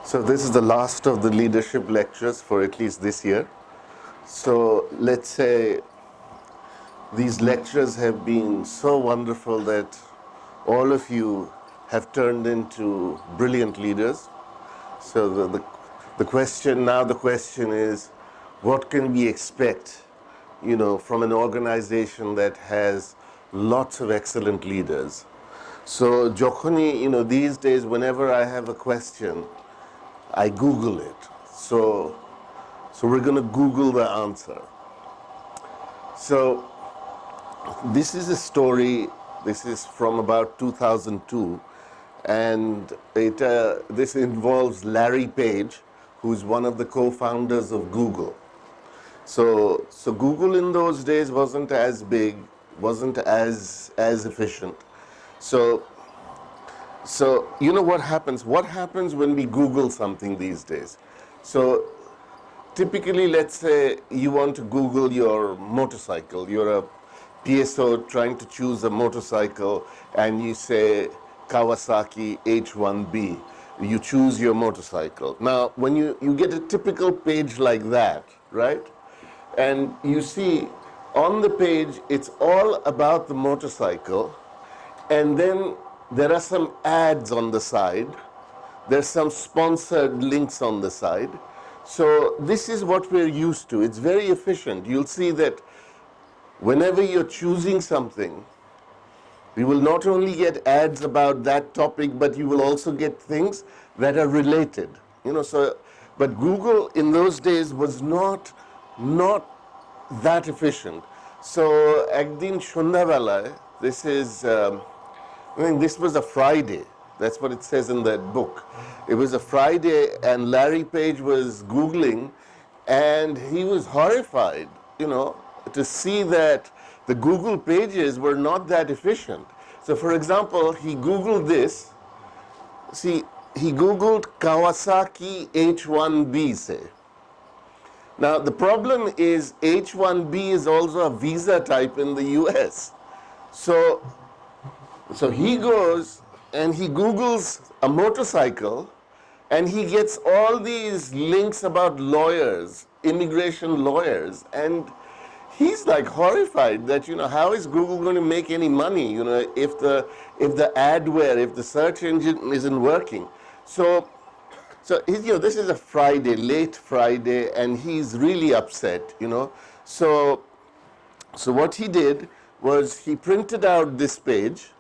So this is the last of the leadership lectures for at least this year. So let's say these lectures have been so wonderful that all of you have turned into brilliant leaders. So the question is, what can we expect, from an organization that has lots of excellent leaders? So jokhoni, these days, whenever I have a question, I Google it. So we're going to Google the answer. So this is a story. This is from about 2002, and this involves Larry Page, who's one of the co-founders of Google. So Google in those days wasn't as big, wasn't as efficient. So you know what happens? What happens when we Google something these days? So typically, let's say you want to Google your motorcycle. You're a PSO trying to choose a motorcycle, and you say Kawasaki H1B. You choose your motorcycle. Now, when you get a typical page like that, right? And you see on the page, it's all about the motorcycle, and then there are some ads on the side. There's some sponsored links on the side. So this is what we're used to. It's very efficient. You'll see that whenever you're choosing something, you will not only get ads about that topic, but you will also get things that are related. But Google in those days was not that efficient. So ekdin shondhabelay, this was a Friday. That's what it says in that book. It was a Friday, and Larry Page was Googling, and he was horrified, to see that the Google pages were not that efficient. So, for example, he Googled this. See, he Googled Kawasaki H1B, say. Now, the problem is H1B is also a visa type in the US. So he goes and he Googles a motorcycle, and he gets all these links about lawyers, immigration lawyers, and he's like horrified that, how is Google going to make any money, if the adware, if the search engine isn't working. So this is a Friday, late Friday, and he's really upset, So what he did was he printed out this page,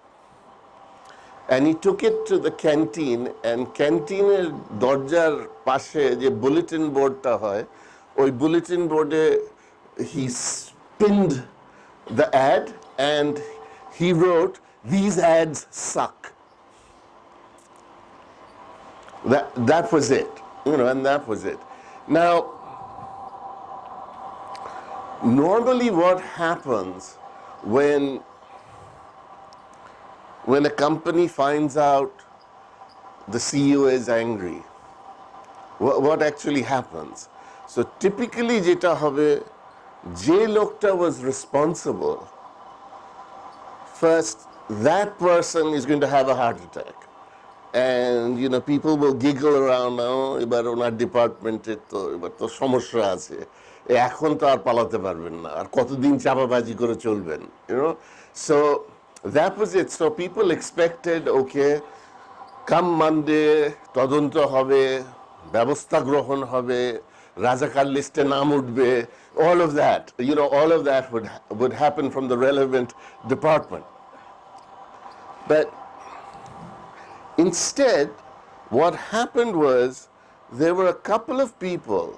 and he took it to the canteen, and canteen dorjar pashe je bulletin board ta hoy, oi bulletin board he pinned the ad, and he wrote, "These ads suck." That was it, and that was it. Now, normally what happens when a company finds out the CEO is angry, what actually happens? So typically jeta hobe, je lokta was responsible, first that person is going to have a heart attack. And people will giggle around, এবার ওনার ডিপার্টমেন্টে তো এবার তো সমস্যা আছে, এখন তো আর পালাতে পারবেন না, আর কতদিন চাপাবাজি করে চলবেন, So that was it. So people expected, okay, come Monday, তদন্ত হবে, ব্যবস্থা গ্রহণ হবে, রাজাকার লিস্টে নাম উঠবে, all of that, all of that would happen from the relevant department. But instead, what happened was there were a couple of people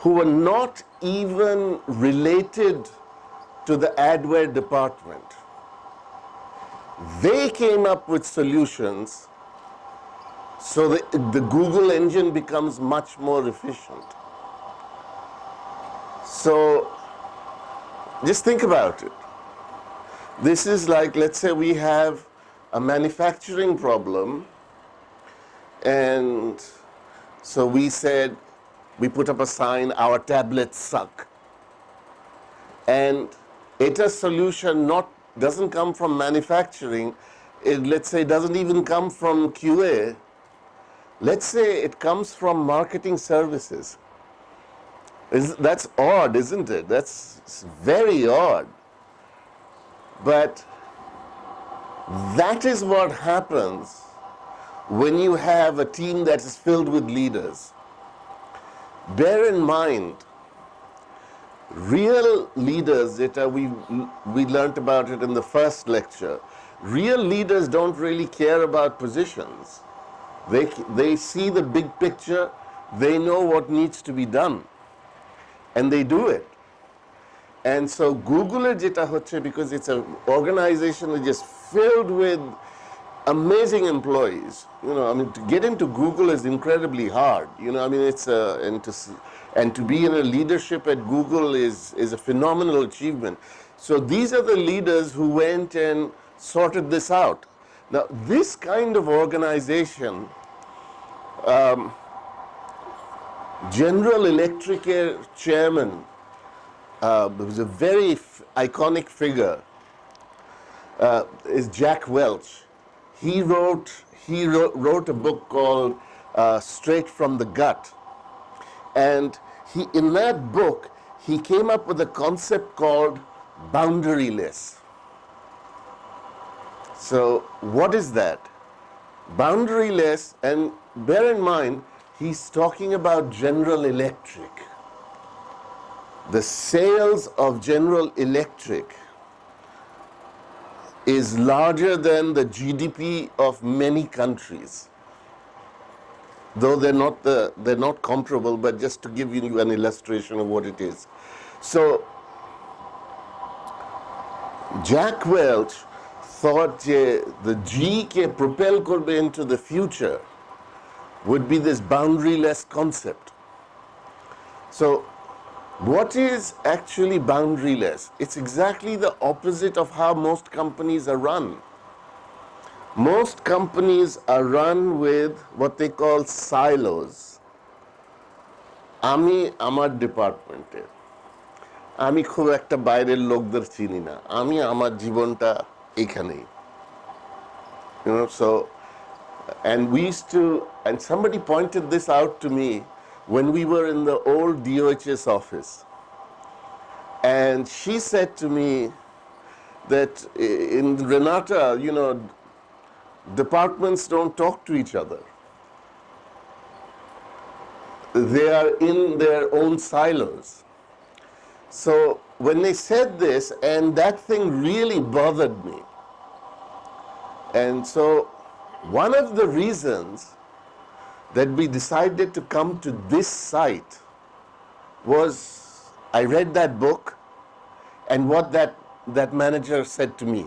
who were not even related to the adware department. They came up with solutions so that the Google engine becomes much more efficient. So just think about it. This is like, let's say we have a manufacturing problem, and so we said, we put up a sign, our tablets suck. And ETA's solution doesn't come from manufacturing, let's say doesn't even come from QA, let's say it comes from marketing services. That's odd, isn't it? That's very odd. But that is what happens when you have a team that is filled with leaders. Bear in mind, real leaders, we learned about it in the first lecture, real leaders don't really care about positions. They see the big picture, they know what needs to be done, and they do it. And so Google jeta hocche, because it's an organization that is filled with amazing employees. I mean, to get into Google is incredibly hard. I mean, and to be in a leadership at Google is a phenomenal achievement. So these are the leaders who went and sorted this out. Now, this kind of organization, General Electric chairman, was a very iconic figure, is Jack Welch. He wrote a book called Straight from the Gut. And in that book, he came up with a concept called boundaryless. So what is that? Boundaryless, and bear in mind, he's talking about General Electric. The sales of General Electric is larger than the GDP of many countries. Though they're not comparable, but just to give you an illustration of what it is. So Jack Welch thought the G ke propel korbe into the future would be this boundaryless concept. So what is actually boundaryless? It's exactly the opposite of how most companies are run. Most companies are run with what they call silos. Ami amar department e. Ami khub ekta বাইরের লোকদের চিনি না. আমি আমার জীবনটা এখানেই. So, and we used to, and somebody pointed this out to me when we were in the old DOHS office. And she said to me that in Renata, departments don't talk to each other. They are in their own silos. So when they said this, and that thing really bothered me. And so one of the reasons that we decided to come to this site was I read that book and what that manager said to me.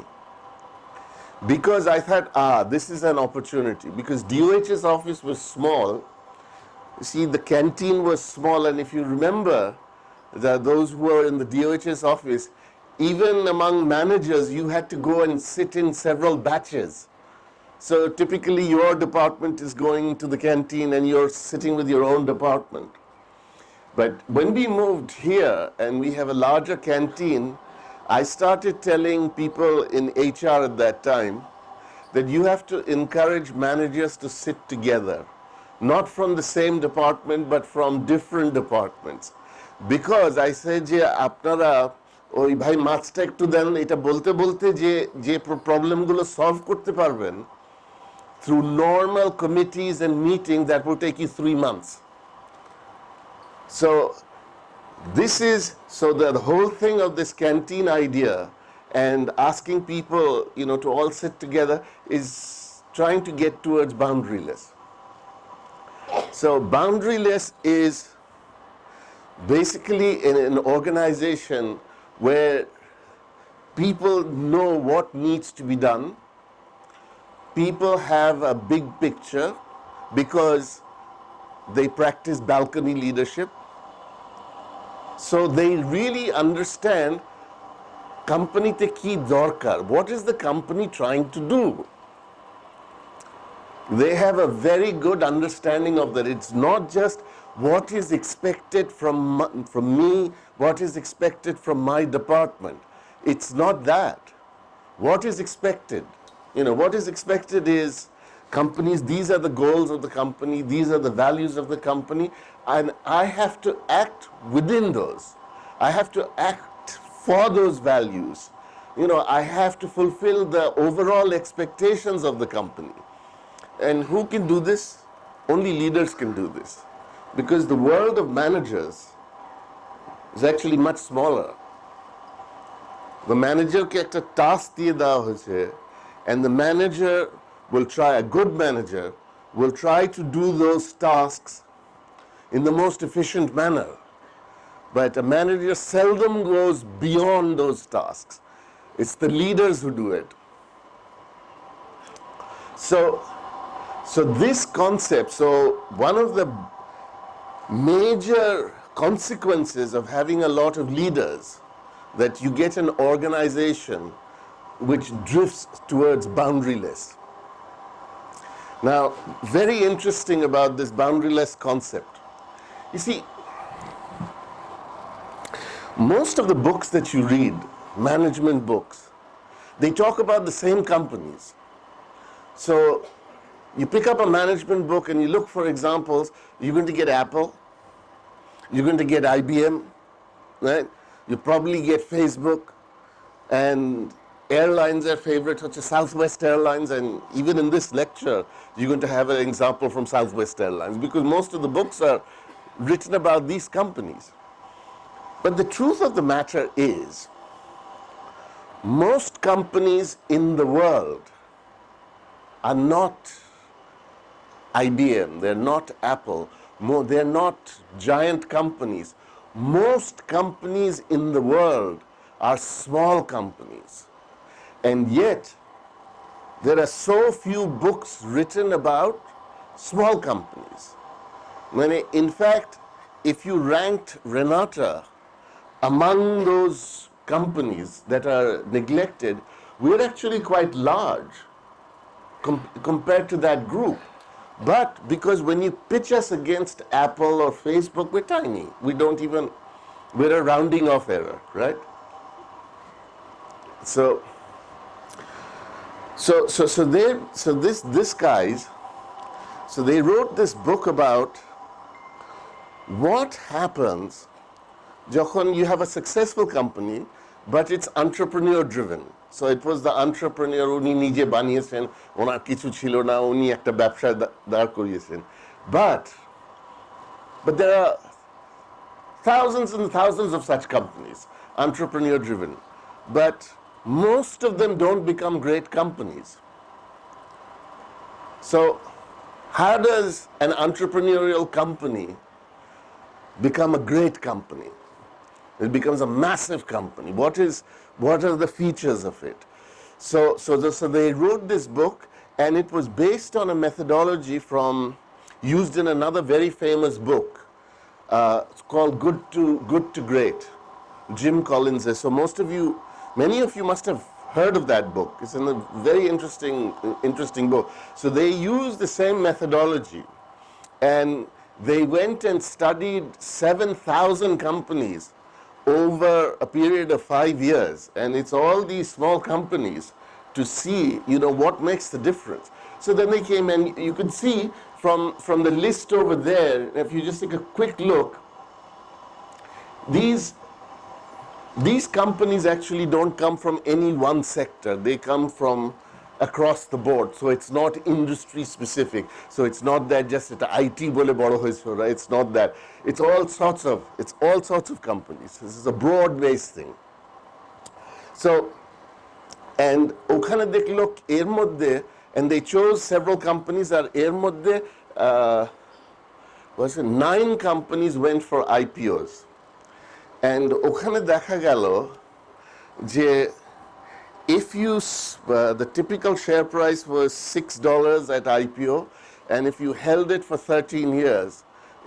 Because I thought, this is an opportunity. Because DOH's office was small. See, the canteen was small, and if you remember, those who were in the DOHS office, even among managers, you had to go and sit in several batches. So typically your department is going to the canteen and you're sitting with your own department. But when we moved here and we have a larger canteen, I started telling people in HR at that time that you have to encourage managers to sit together, not from the same department but from different departments. Because I said যে আপনারা ওই ভাই মাছটা একটু দেন এটা বলতে বলতে যে প্রবলেমগুলো সলভ করতে পারবেন through normal committees and meetings that will take you 3 months. So the whole thing of this canteen idea and asking people, to all sit together is trying to get towards boundaryless. So boundaryless is basically in an organization where people know what needs to be done. People have a big picture because they practice balcony leadership. So they really understand company te ki dorkar. What is the company trying to do? They have a very good understanding of that. It's not just what is expected from me, what is expected from my department. It's not that. What is expected? What is expected is companies, these are the goals of the company, these are the values of the company, and I have to act within those. I have to act for those values. I have to fulfill the overall expectations of the company. And who can do this? Only leaders can do this. Because the world of managers is actually much smaller. The managerকে একটা task দিয়ে দেওয়া হয়েছে, and the manager will try, a good manager will try to do those tasks in the most efficient manner. But a manager seldom goes beyond those tasks. It's the leaders who do it. So this concept, so one of the major consequences of having a lot of leaders, that you get an organization which drifts towards boundaryless. Now, very interesting about this boundaryless concept. You see, most of the books that you read, management books, they talk about the same companies. So you pick up a management book and you look for examples. You're going to get Apple, you're going to get IBM, right? You probably get Facebook, and airlines are favorite, such as Southwest Airlines, and even in this lecture, you're going to have an example from Southwest Airlines, because most of the books are written about these companies. But the truth of the matter is, most companies in the world are not IBM, they're not Apple, they're not giant companies. Most companies in the world are small companies. And yet, there are so few books written about small companies. In fact, if you ranked Renata among those companies that are neglected, we're actually quite large compared to that group. But because when you pitch us against Apple or Facebook, we're tiny. We're a rounding off error, right? This guys, so they wrote this book about what happens যখন you have a successful company, but it's entrepreneur driven. So it was the entrepreneur, উনি নিজে বানিয়েছেন, ওনার কিছু ছিল না, উনি একটা ব্যবসা দাঁড় করিয়েছেন. But there are thousands and thousands of such companies, entrepreneur driven. But most of them don't become great companies. So how does an entrepreneurial company become a great company? It becomes a massive company. What are the features of it? So they wrote this book, and it was based on a methodology used in another very famous book. It's called Good to Great, Jim Collins. So many of you must have heard of that book. It's a very interesting book. So they used the same methodology, and they went and studied 7,000 companies over a period of 5 years, and it's all these small companies to see, what makes the difference. So then they came, and you could see from the list over there, if you just take a quick look, these companies actually don't come from any one sector. They come from across the board. So it's not industry specific. So it's not that just at IT bole boro hoyeche, right? It's not that. It's all sorts of companies. This is a broad based thing. So, and okhane dekhlo er moddhe, and they chose several companies, আর এর মধ্যে 9 companies went for IPOs. And ওখানে দেখা গেল যে if the typical share price was $6 at IPO, and if you held it for 13 years,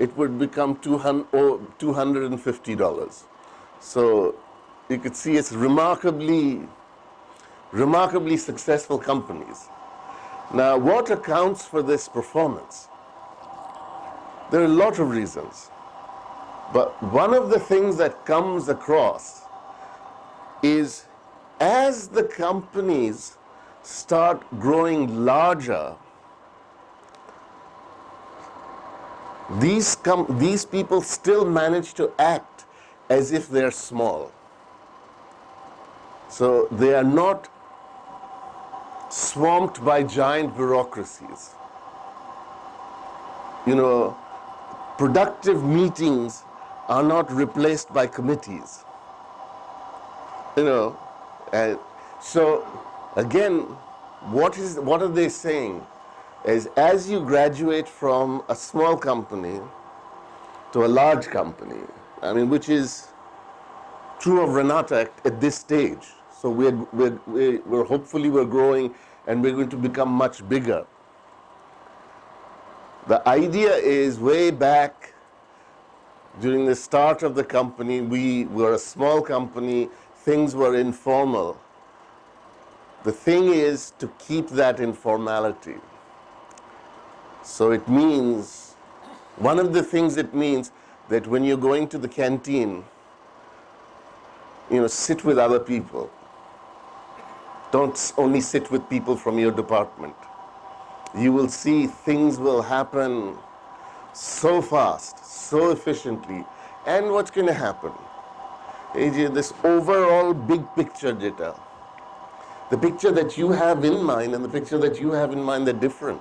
it would become $250. So you could see it's remarkably successful companies. Now, what accounts for this performance? There are a lot of reasons. But one of the things that comes across is, as the companies start growing larger, these people still manage to act as if they're small. So they are not swamped by giant bureaucracies. You know, productive meetings are not replaced by committees. You know, and so again, what are they saying? Is as you graduate from a small company to a large company, I mean, which is true of Renata at this stage. So we're hopefully we're growing and we're going to become much bigger. The idea is way back during the start of the company, we were a small company, things were informal. The thing is to keep that informality. So it means, one of the things it means that when you're going to the canteen, you know, sit with other people. Don't only sit with people from your department. You will see things will happen so fast, so efficiently. And what's going to happen? This overall big picture data. The picture that you have in mind and the picture that you have in mind, they're different.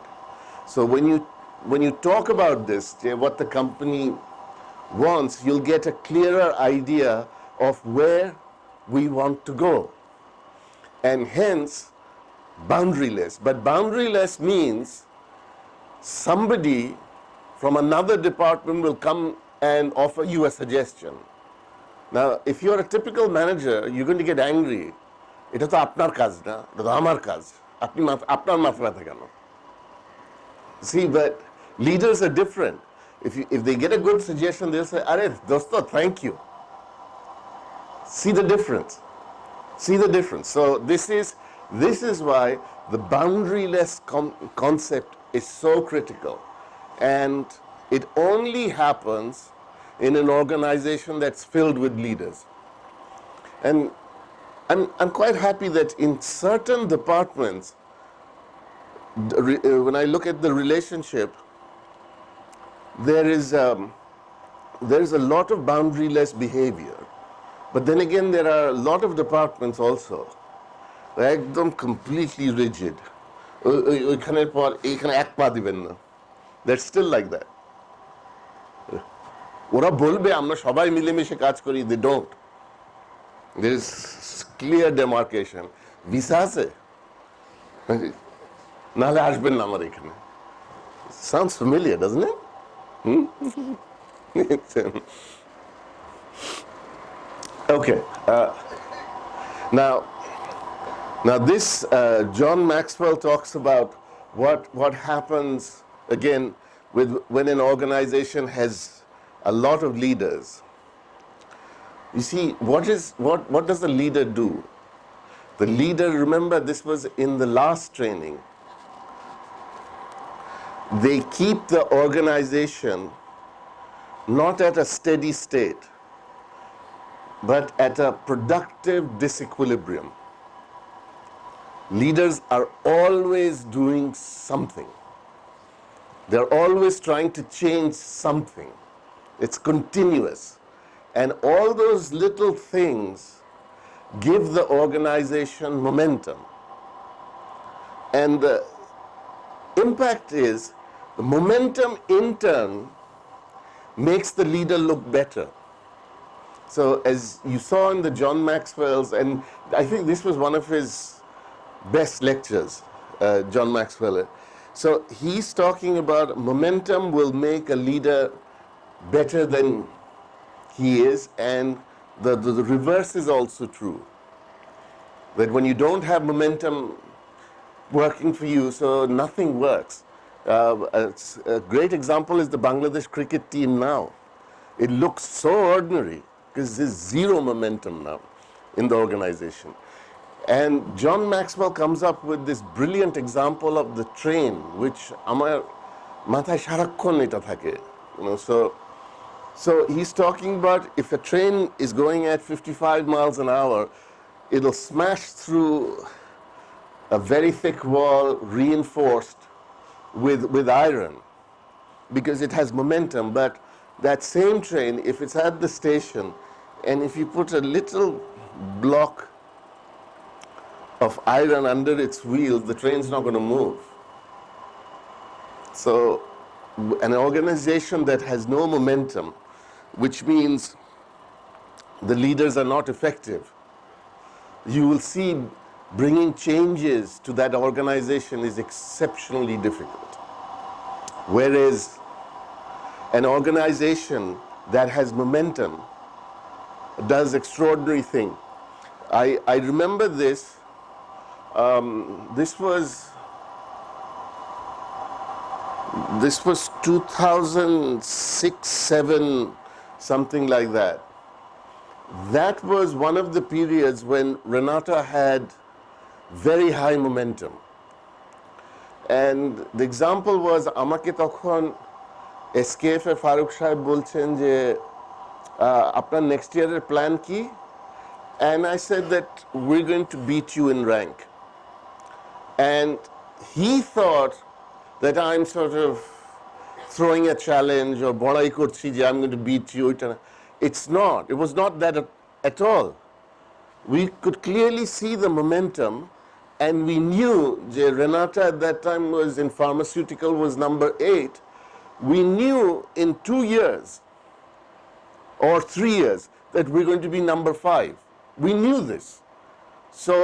So when you talk about this, what the company wants, you'll get a clearer idea of where we want to go. And hence, boundaryless. But boundaryless means somebody from another department will come and offer you a suggestion. Now, if you're a typical manager, you're going to get angry. এটা তো আপনার কাজ না, এটা তো আমার কাজ। আপনি আপনার মাথা ব্যথা কেন? See, but leaders are different. If they get a good suggestion, they'll say, "Arey, dosto, thank you." See the difference. See the difference. So this is why the boundaryless concept is so critical, and it only happens in an organization that's filled with leaders. And I'm quite happy that in certain departments, when I look at the relationship, there is a lot of boundaryless behavior. But then again, there are a lot of departments also, একদম completely rigid. ওইখানের পর এইখানে এক পা দিবেন না. They're still like that. ওরা বলবে আমরা সবাই মিলেমিশে কাজ করি, they don't. There is clear demarcation. Visa আছে? নাহলে আসবেন না আমার এখানে. Sounds familiar, doesn't it? Okay. Now this John Maxwell talks about what happens again when an organization has a lot of leaders. You see, what does the leader do? The leader, remember, this was in the last training. They keep the organization not at a steady state, but at a productive disequilibrium. Leaders are always doing something. They're always trying to change something. It's continuous. And all those little things give the organization momentum. And the impact is, the momentum in turn makes the leader look better. So as you saw in the John Maxwell's, and I think this was one of his best lectures, John Maxwell. So he's talking about momentum will make a leader better than he is, and the reverse is also true. That when you don't have momentum working for you, so nothing works. A great example is the Bangladesh cricket team now. It looks so ordinary because there's zero momentum now in the organization. And John Maxwell comes up with this brilliant example of the train, which আমার মাথায় সারাক্ষণ এটা থাকে. So he's talking about if a train is going at 55 miles an hour, it'll smash through a very thick wall reinforced with iron. because it has momentum. But that same train, if it's at the station, and if you put a little block of iron under its wheels, the train's not going to move. So an organization that has no momentum, which means the leaders are not effective, you will see bringing changes to that organization is exceptionally difficult. Whereas an organization that has momentum does extraordinary things. I remember this. This was 2006-7, something like that. That was one of the periods when Renata had very high momentum. And the example was, আমাকে তখন SKF এর ফারুক সাহেব বলছেন যে আপনার next ইয়ারের plan কি? And I said that we're going to beat you in rank. And he thought that I'm sort of throwing a challenge or বড়াই করছি যে I'm going to beat you. It's not. It was not that at all. We could clearly see the momentum, and we knew that Renata at that time was in pharmaceutical, was number 8. We knew in 2 years or 3 years that we're going to be number 5. We knew this. So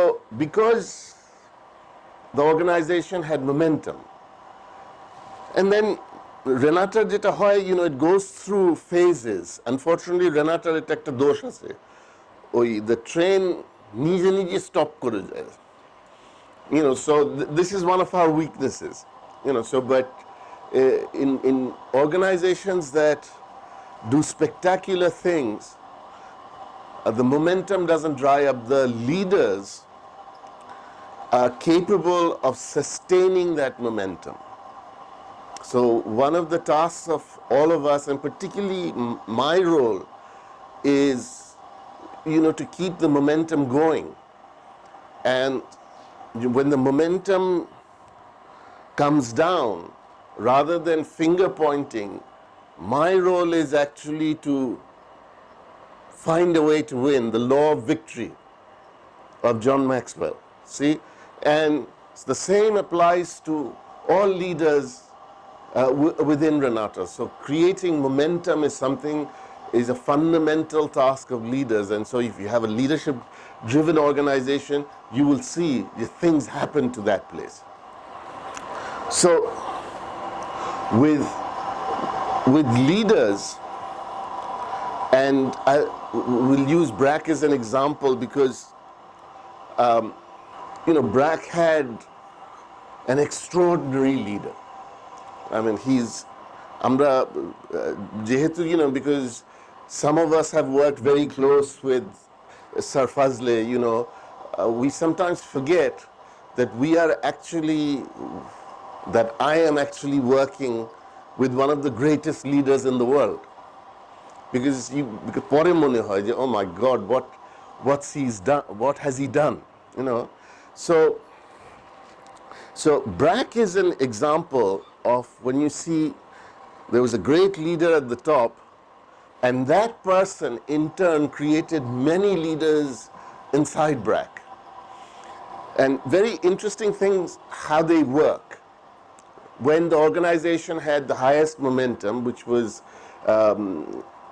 because the organization had momentum, and then Renata যেটা হয়, it goes through phases. Unfortunately, Renata এটা একটা দোষ আছে, the train নিজে নিজে stop করে যায়. So this is one of our weaknesses. But in organizations that do spectacular things, the momentum doesn't dry up. The leaders are capable of sustaining that momentum. So one of the tasks of all of us, and particularly my role, is to keep the momentum going. And when the momentum comes down, rather than finger pointing, my role is actually to find a way to win, the law of victory of John Maxwell. See? And the same applies to all leaders within Renata. So creating momentum is a fundamental task of leaders. And so if you have a leadership-driven organization, you will see things happen to that place. So with leaders, and I will use BRAC as an example because BRAC had an extraordinary leader. I mean, because some of us have worked very close with Sir Fazle, we sometimes forget that I am actually working with one of the greatest leaders in the world. Because পরে মনে হয় যে, oh my God, what has he done? So BRAC is an example of when you see there was a great leader at the top, and that person in turn created many leaders inside BRAC. And very interesting things how they work. When the organization had the highest momentum, which was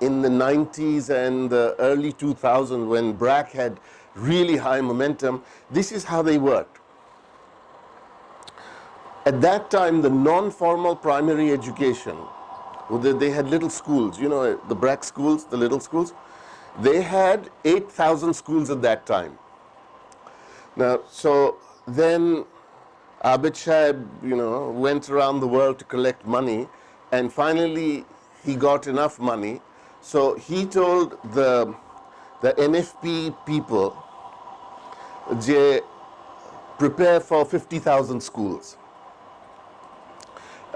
in the 90s and the early 2000s, when BRAC had really high momentum, this is how they worked. At that time, the non-formal primary education, they had little schools, the BRAC schools, the little schools. They had 8,000 schools at that time. Now, so then Abid Shahab, went around the world to collect money, and finally he got enough money. So he told the NFP people, prepare for 50,000 schools.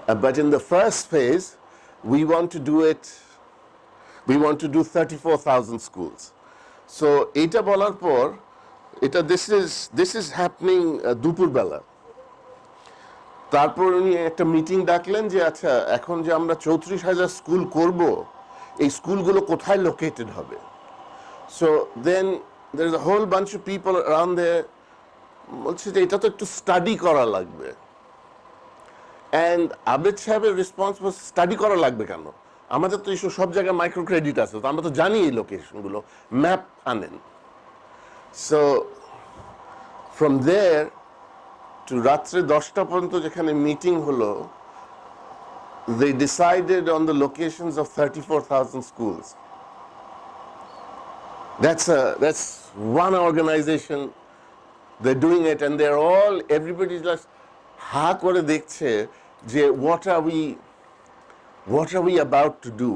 But in the first phase, we want to do 34,000 schools. So এটা বলার পর, this is happening দুপুরবেলা. তারপর উনি একটা meeting ডাকলেন যে আচ্ছা এখন যে আমরা 34,000 স্কুল করব এই স্কুলগুলো কোথায় লোকেটেড হবে so then there is a whole bunch of people around there বলছে যে এটা তো একটু স্টাডি করা লাগবে অ্যান্ড আবেদ সাহেবের রেসপন্স স্টাডি করা লাগবে কেন আমাদের তো এইসব সব জায়গায় মাইক্রো ক্রেডিট আছে তো আমরা তো জানি এই লোকেশনগুলো ম্যাপ আনেন সো ফ্রম দেয়ার টু রাত্রে 10টা পর্যন্ত যেখানে মিটিং হলো they decided on the locations of 34,000 schools. That's one organization. They're doing it and they're all, everybody's just ha kore dekhche je what are we about to do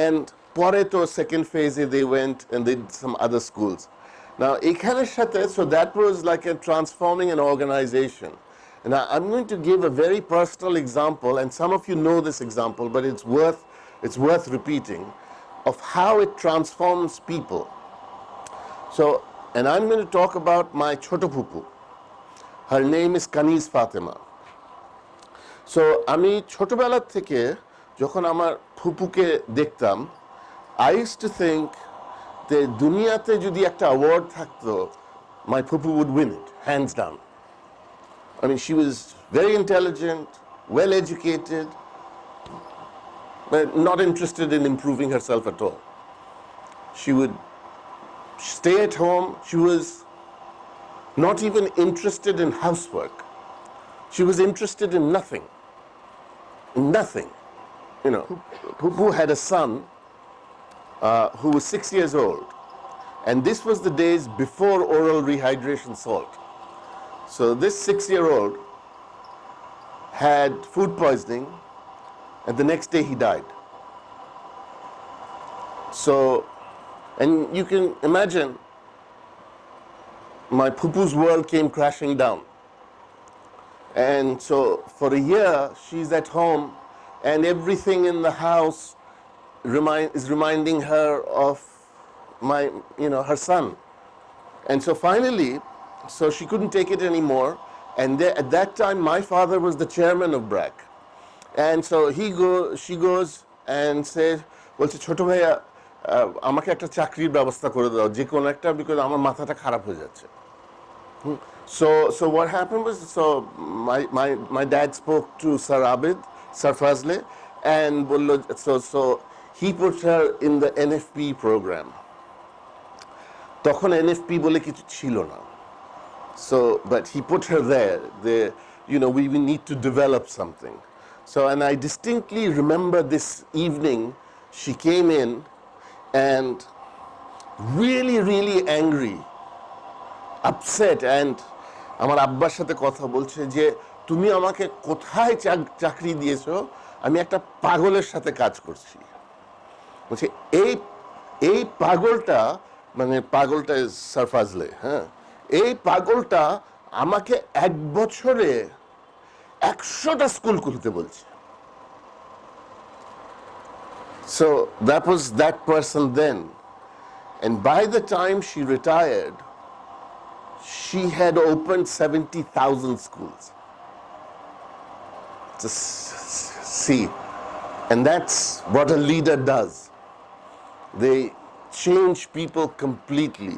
and pore to second phase they went and they did some other schools. Now ekhaner sathe so that was like a transforming an organization. And I'm going to give a very personal example, and some of you know this example, but it's worth repeating, of how it transforms people. So, and I'm going to talk about my choto pupu. Her name is Kaniz Fatima. So, আমি ছোটবেলা থেকে যখন আমার ফুপুকে দেখতাম, I used to think that দুনিয়াতে যদি একটা award থাকতো, my pupu would win it, hands down. I mean, she was very intelligent, well educated, but not interested in improving herself at all. She would stay at home. She was not even interested in housework. She was interested in nothing. Nothing. You know, Pupu had a son who was 6 years old. And this was the days before oral rehydration salt. So this 6-year-old had food poisoning and the next day he died. So, and you can imagine my pupu's world came crashing down. And so for a year she's at home and everything in the house is reminding her of her son. And so finally, so she couldn't take it anymore. And at that time, my father was the chairman of BRAC. And so she goes and says, বলছে ছোট ভাইয়া আমাকে একটা চাকরির ব্যবস্থা করে দাও যে কোনো একটা বিকজ আমার মাথাটা খারাপ হয়ে যাচ্ছে So what happened was my dad spoke to Sir Fazle and বলল so he put her in the NFP program তখন NFP বলে কিছু ছিল না So, but he put her there. We need to develop something. So, and I distinctly remember this evening, she came in and really, really angry, upset, and আমার আব্বার সাথে কথা বলছে যে তুমি আমাকে কোথায় চাকরি দিয়েছো আমি একটা পাগলের সাথে কাজ করছি বলছে এই পাগলটা মানে পাগলটা সারফাজলে হ্যাঁ এই পাগলটা আমাকে এক বছরে 100টা স্কুল খুলতে বলছে So that was that person then and by the time she retired she had opened 70,000 schools just see and that's what a leader does they change people completely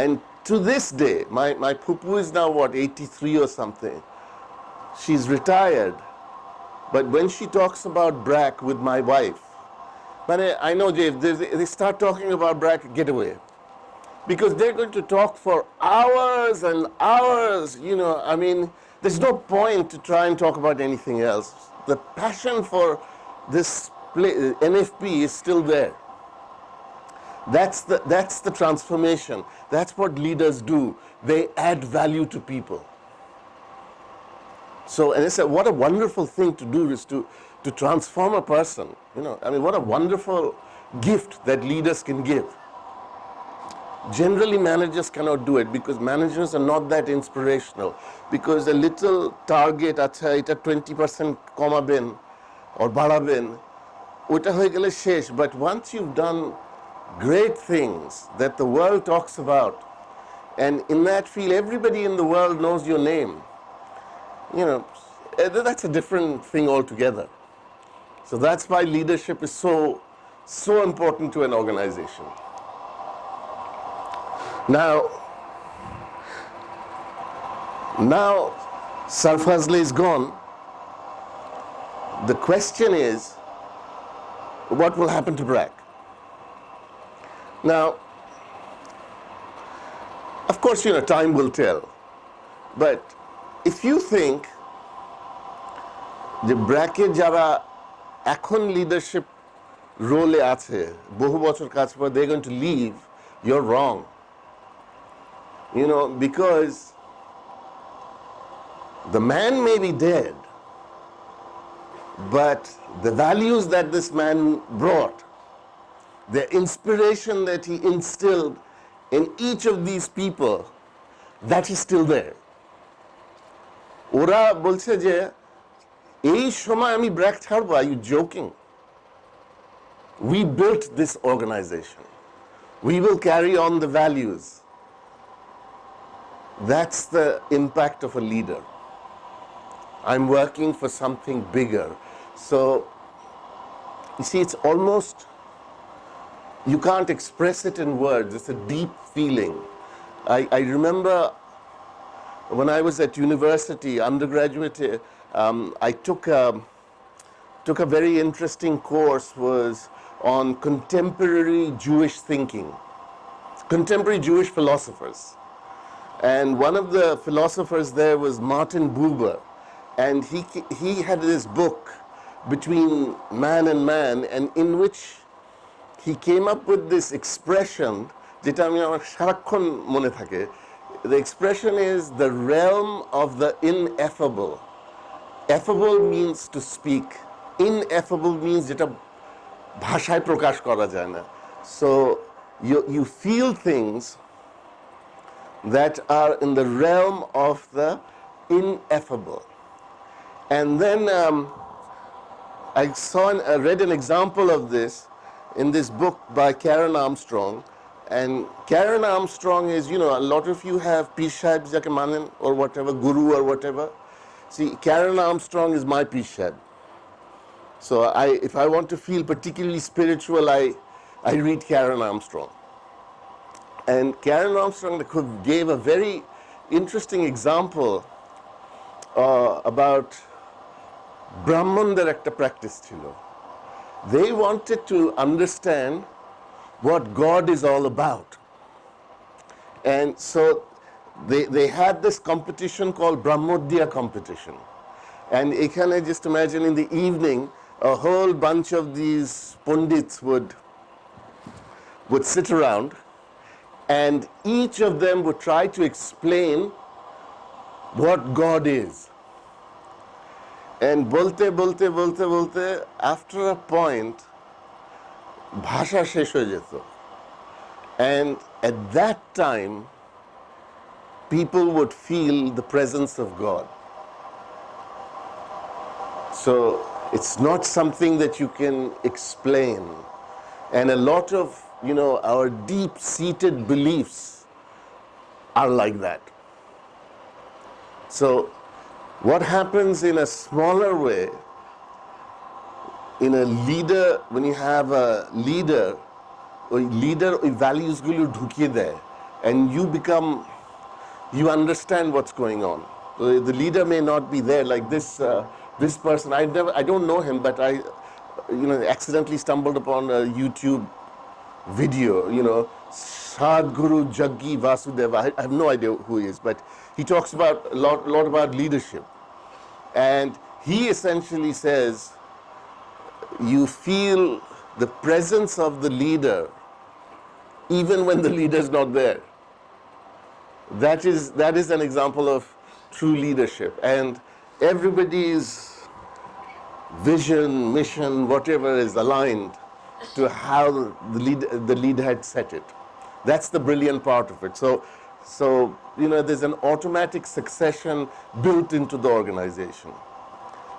and to this day, my pupu is now what 83 or something. She's retired, but when she talks about BRAC with my wife, but I know if they start talking about BRAC, get away, because they're going to talk for hours and hours. I mean, there's no point to try and talk about anything else. The passion for this NFP is still there. That's the transformation. That's what leaders do. They add value to people. So, and I said, what a wonderful thing to do is to transform a person. What a wonderful gift that leaders can give. Generally, managers cannot do it because managers are not that inspirational. Because a little target, acha, eta 20% কমাবেন or বাড়াবেন, ওটা হয়ে গেলে শেষ. But once you've done great things that the world talks about and in that field everybody in the world knows your name that's a different thing altogether. So that's why leadership is so important to an organization. Now Sarfazli is gone. The question is, what will happen to BRAC? Now, of course, time will tell. But if you think the BRAC jara এখন leadership role আছে বহু বছর কাজ পর they're going to leave, you're wrong. Because the man may be dead, but the values that this man brought, the inspiration that he instilled in each of these people, that is still there. ওরা বলছে যে এই সময় আমি ব্র্যাক ছাড়বো, are you joking? We built this organization. We will carry on the values. That's the impact of a leader. I'm working for something bigger. So, you see, it's almost, you can't express it in words. It's a deep feeling. I remember when I was at university, undergraduate, I took a very interesting course, was on contemporary Jewish thinking, contemporary Jewish philosophers. And one of the philosophers there was Martin Buber. And he had this book, Between Man and Man, and in which he came up with this expression, যেটা আমি আমার সারাক্ষণ মনে থাকে. The expression is the realm of the ineffable. Effable means to speak. Ineffable means যেটা ভাষায় প্রকাশ করা যায় না. So you feel things that are in the realm of the ineffable. And then I read an example of this in this book by Karen Armstrong. And Karen Armstrong is, a lot of you have Pir Sahib jake manen or whatever, guru or whatever. See, Karen Armstrong is my Pir Sahib. So if I want to feel particularly spiritual, I read Karen Armstrong. And Karen Armstrong gave a very interesting example about Brahmanদের একটা practice ছিল. They wanted to understand what God is all about. And so they had this competition called Brahmodya competition. And ekhane just imagine in the evening, a whole bunch of these pundits would sit around, and each of them would try to explain what God is. And bolte, after a point, bhasha shesh hoye jeto. And at that time, people would feel the presence of God. So it's not something that you can explain. And a lot of, our deep-seated beliefs are like that. So what happens in a smaller way, in a leader, when you have a leader ওই ভ্যালিউসগুলো ঢুকিয়ে দেয়, and you understand what's going on. The leader may not be there, like this person. I don't know him, but I accidentally stumbled upon a YouTube video, Sadhguru Jaggi Vasudeva. I have no idea who he is, but he talks about a lot about leadership. And he essentially says, you feel the presence of the leader even when the leader is not there. That is an example of true leadership. And everybody's vision, mission, whatever is aligned to how the leader had set it. That's the brilliant part of it. So there's an automatic succession built into the organization.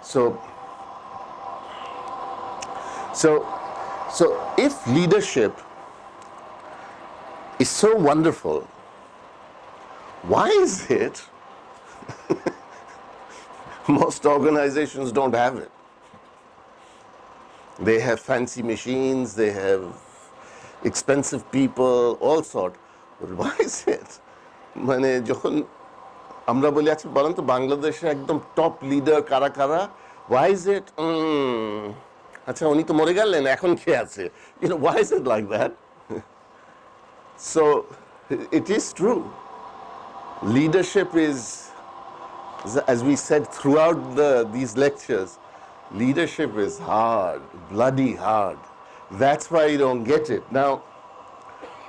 So if leadership is so wonderful, why is it Most organizations don't have it. They have fancy machines, they have expensive people, all sort. But why is it? মানে যখন আমরা বলি আচ্ছা বলেন তো বাংলাদেশের একদম top leader কারা কারা, why is it আচ্ছা উনি তো মরে গেলেন এখন কে আছে, why is it like that? So it is true, leadership is, as we said throughout these lectures, leadership is hard, bloody hard. That's why you don't get it. Now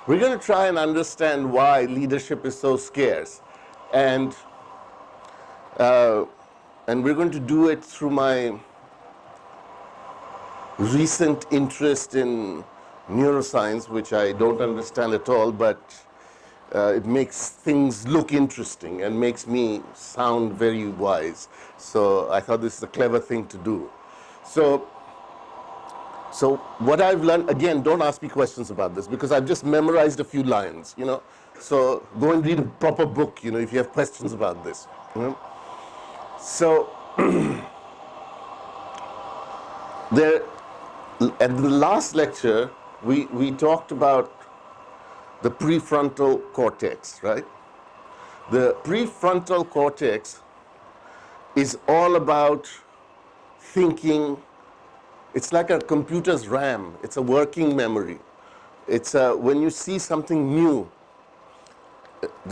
we're going to try and understand why leadership is so scarce, and we're going to do it through my recent interest in neuroscience, which I don't understand at all, but it makes things look interesting and makes me sound very wise. So I thought this is a clever thing to do. So what I've learned, again, don't ask me questions about this because I've just memorized a few lines, So go and read a proper book, if you have questions about this. So there, at the last lecture, we talked about the prefrontal cortex, right? The prefrontal cortex is all about thinking. It's like a computer's RAM. It's a working memory. It's when you see something new,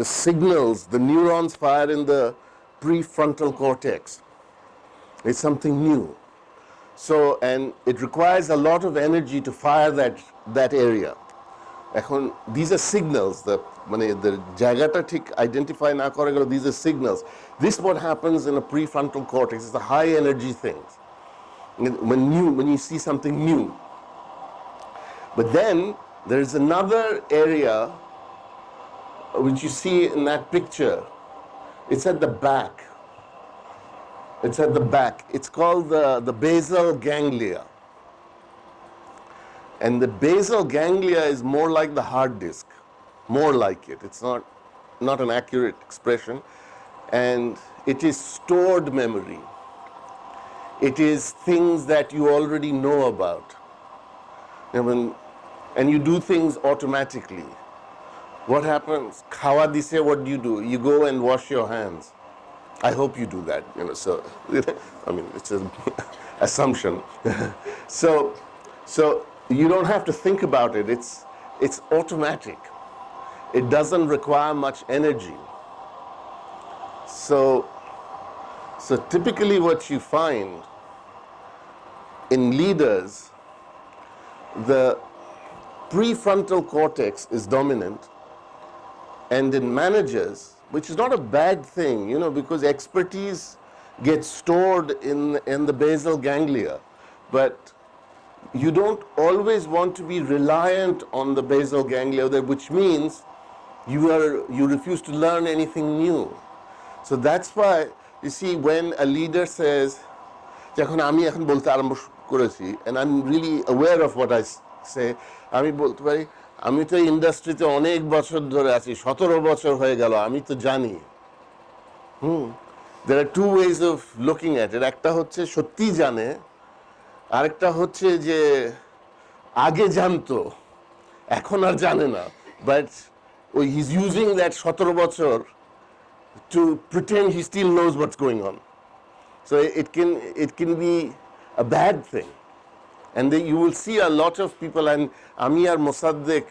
the signals, the neurons fire in the prefrontal cortex. It's something new. So, and it requires a lot of energy to fire that area. এখন these are signals, the জায়গাটা ঠিক identify না করা গেল, these are signals. This is what happens in a prefrontal cortex. It's a high energy thing. When you see something new. But then there's another area which you see in that picture. It's at the back. It's at the back. It's called the basal ganglia. And the basal ganglia is more like the hard disk, more like it. It's not an accurate expression. And it is stored memory. It is things that you already know about. And you do things automatically. What happens? Khawa dise, what do? You go and wash your hands. I hope you do that, so, I mean, it's an assumption. So you don't have to think about it. It's automatic. It doesn't require much energy. So typically what you find in leaders, the prefrontal cortex is dominant, and in managers, which is not a bad thing, because expertise gets stored in the basal ganglia, but you don't always want to be reliant on the basal ganglia, which means you refuse to learn anything new. So that's why, you see, when a leader says, যখন আমি এখন বলতে আরম্ভ করেছি, and I'm really aware of what I say, আমি বলতে পারি, আমি তো ইন্ডাস্ট্রিতে অনেক বছর ধরে আছি, 17 বছর হয়ে গেল, আমি তো জানি। There are two ways of looking at it. একটা হচ্ছে সত্যি জানে, আরেকটা হচ্ছে যে আগে জানতো এখন আর জানে না, but he's using that 17 বছর to pretend he still knows what's going on. So it can be a bad thing. And then you will see a lot of people, and Ami ar Mossadegh,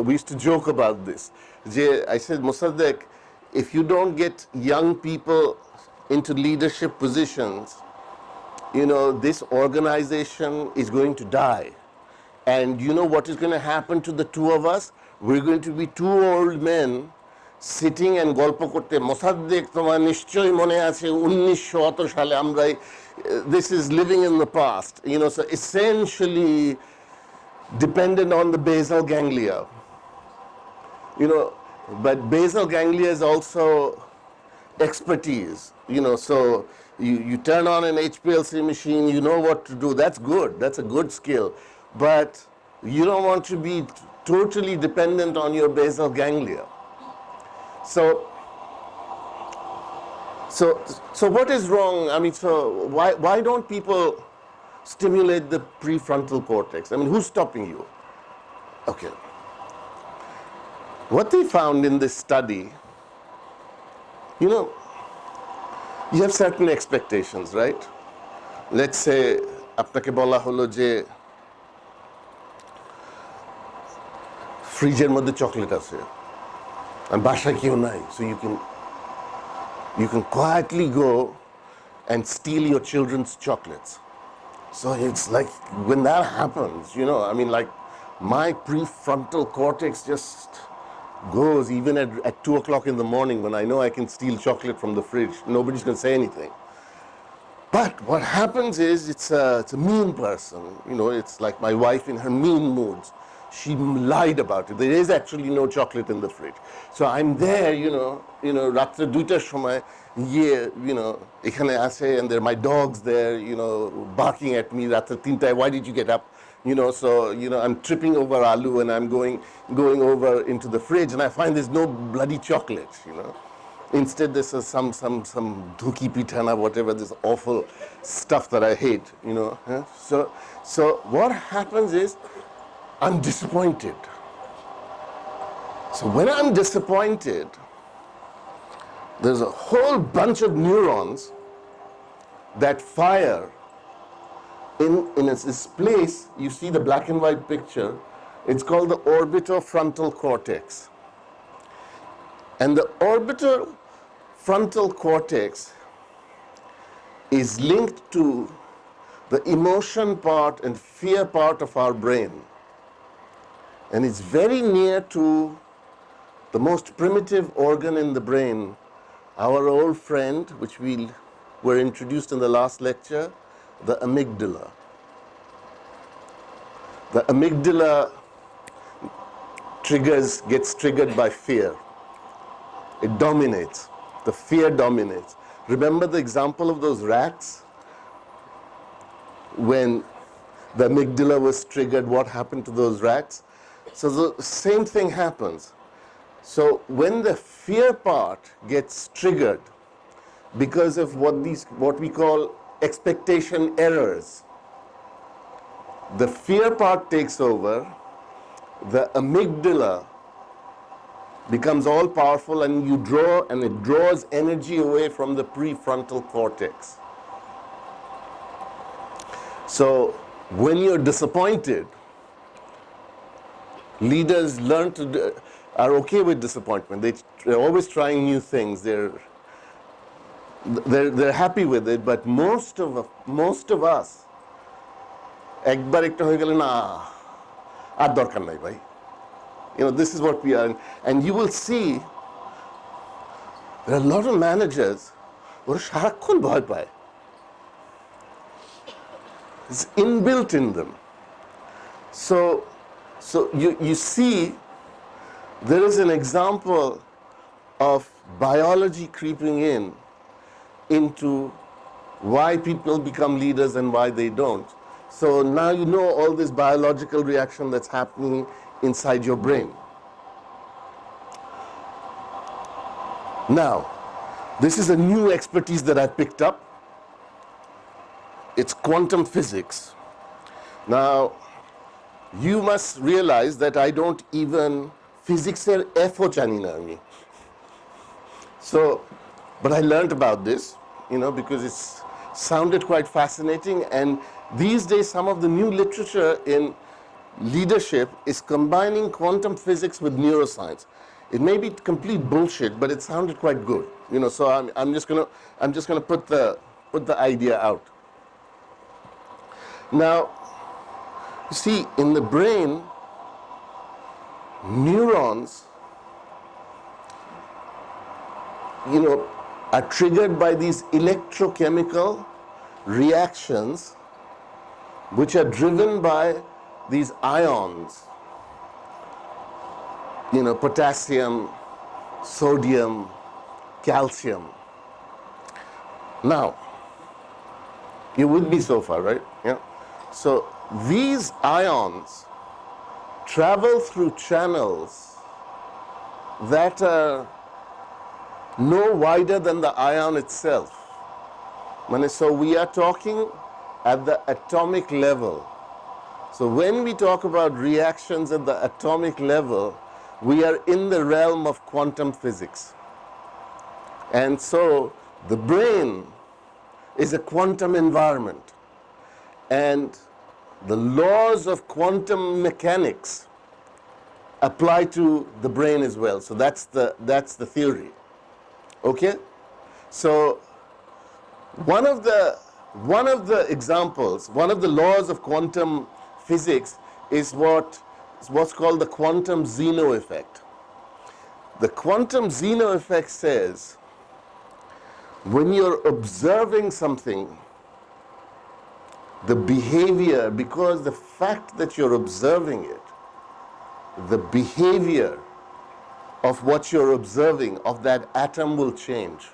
we used to joke about this. I said, Mossadegh, if you don't get young people into leadership positions, this organization is going to die. And you know what is going to happen to the two of us? We're going to be two old men sitting and গল্প করতে, মোসাদ্দেক তোমার নিশ্চয়ই মনে আছে 1900 সালে আমরা, this is living in the past, so essentially dependent on the basal ganglia, but basal ganglia is also expertise, so you turn on an HPLC machine, you know what to do, that's good, that's a good skill, but you don't want to be totally dependent on your basal ganglia. So So, so what is wrong? I mean, so why don't people stimulate the prefrontal cortex? I mean, who's stopping you? Okay. What they found in this study, you know, you have certain expectations, right? Let's say আপনাকে বলা হলো যে ফ্রিজের মধ্যে chocolate আছে আর বাসায় কেউ নাই, so you can quietly go and steal your children's chocolates. So it's like when that happens, you know, I mean, like my prefrontal cortex just goes even at 2 o'clock in the morning when I know I can steal chocolate from the fridge. Nobody's going to say anything. But what happens is it's a mean person. You know, it's like my wife in her mean moods. She lied about it. There is actually no chocolate in the fridge. So I'm there, ratre duitar shomoy, ekhane ashe, and there are my dogs there, barking at me ratre 3টায়, why did you get up? So I'm tripping over Alu and I'm going over into the fridge and I find there's no bloody chocolate, Instead, this is some dhuki pitana, whatever, this awful stuff that I hate, Yeah? So what happens is I'm disappointed. So when I'm disappointed, there's a whole bunch of neurons that fire in this place. You see the black and white picture. It's called the orbitofrontal cortex. And the orbitofrontal cortex is linked to the emotion part and fear part of our brain. And it's very near to the most primitive organ in the brain, our old friend, which we were introduced in the last lecture, the amygdala. The amygdala gets triggered by fear. It dominates. The fear dominates. Remember the example of those rats? When the amygdala was triggered, what happened to those rats? So the same thing happens. So when the fear part gets triggered because of what we call expectation errors, the fear part takes over, the amygdala becomes all powerful and it draws energy away from the prefrontal cortex. So when you're disappointed, leaders are okay with disappointment. They're always trying new things. They're happy with it, but most of us একবার একটা হয়ে গেলে না আর দরকার নাই ভাই. This is what we are. And you will see there are a lot of managers ওরা সারাক্ষণ ভয় পায়. It's inbuilt in them. So you see there is an example of biology creeping into why people become leaders and why they don't. So now you know all this biological reaction that's happening inside your brain. Now, this is a new expertise that I picked up. It's quantum physics. Now, you must realize that I don't even physics er F jani na ami. So, but I learned about this, because it's sounded quite fascinating, and these days some of the new literature in leadership is combining quantum physics with neuroscience. It may be complete bullshit, but it sounded quite good, So I'm just gonna put the idea out. Now, you see, in the brain, neurons, are triggered by these electrochemical reactions which are driven by these ions, potassium, sodium, calcium. Now, you with me so far, right? Yeah. So these ions travel through channels that are no wider than the ion itself. So we are talking at the atomic level. So when we talk about reactions at the atomic level, we are in the realm of quantum physics. And so the brain is a quantum environment. And the laws of quantum mechanics apply to the brain as well. So that's the theory. Okay? So one of the examples, one of the laws of quantum physics is what's called the quantum Zeno effect. The quantum Zeno effect says when you're observing something, the behavior, because the fact that you're observing it, the behavior of what you're observing, of that atom will change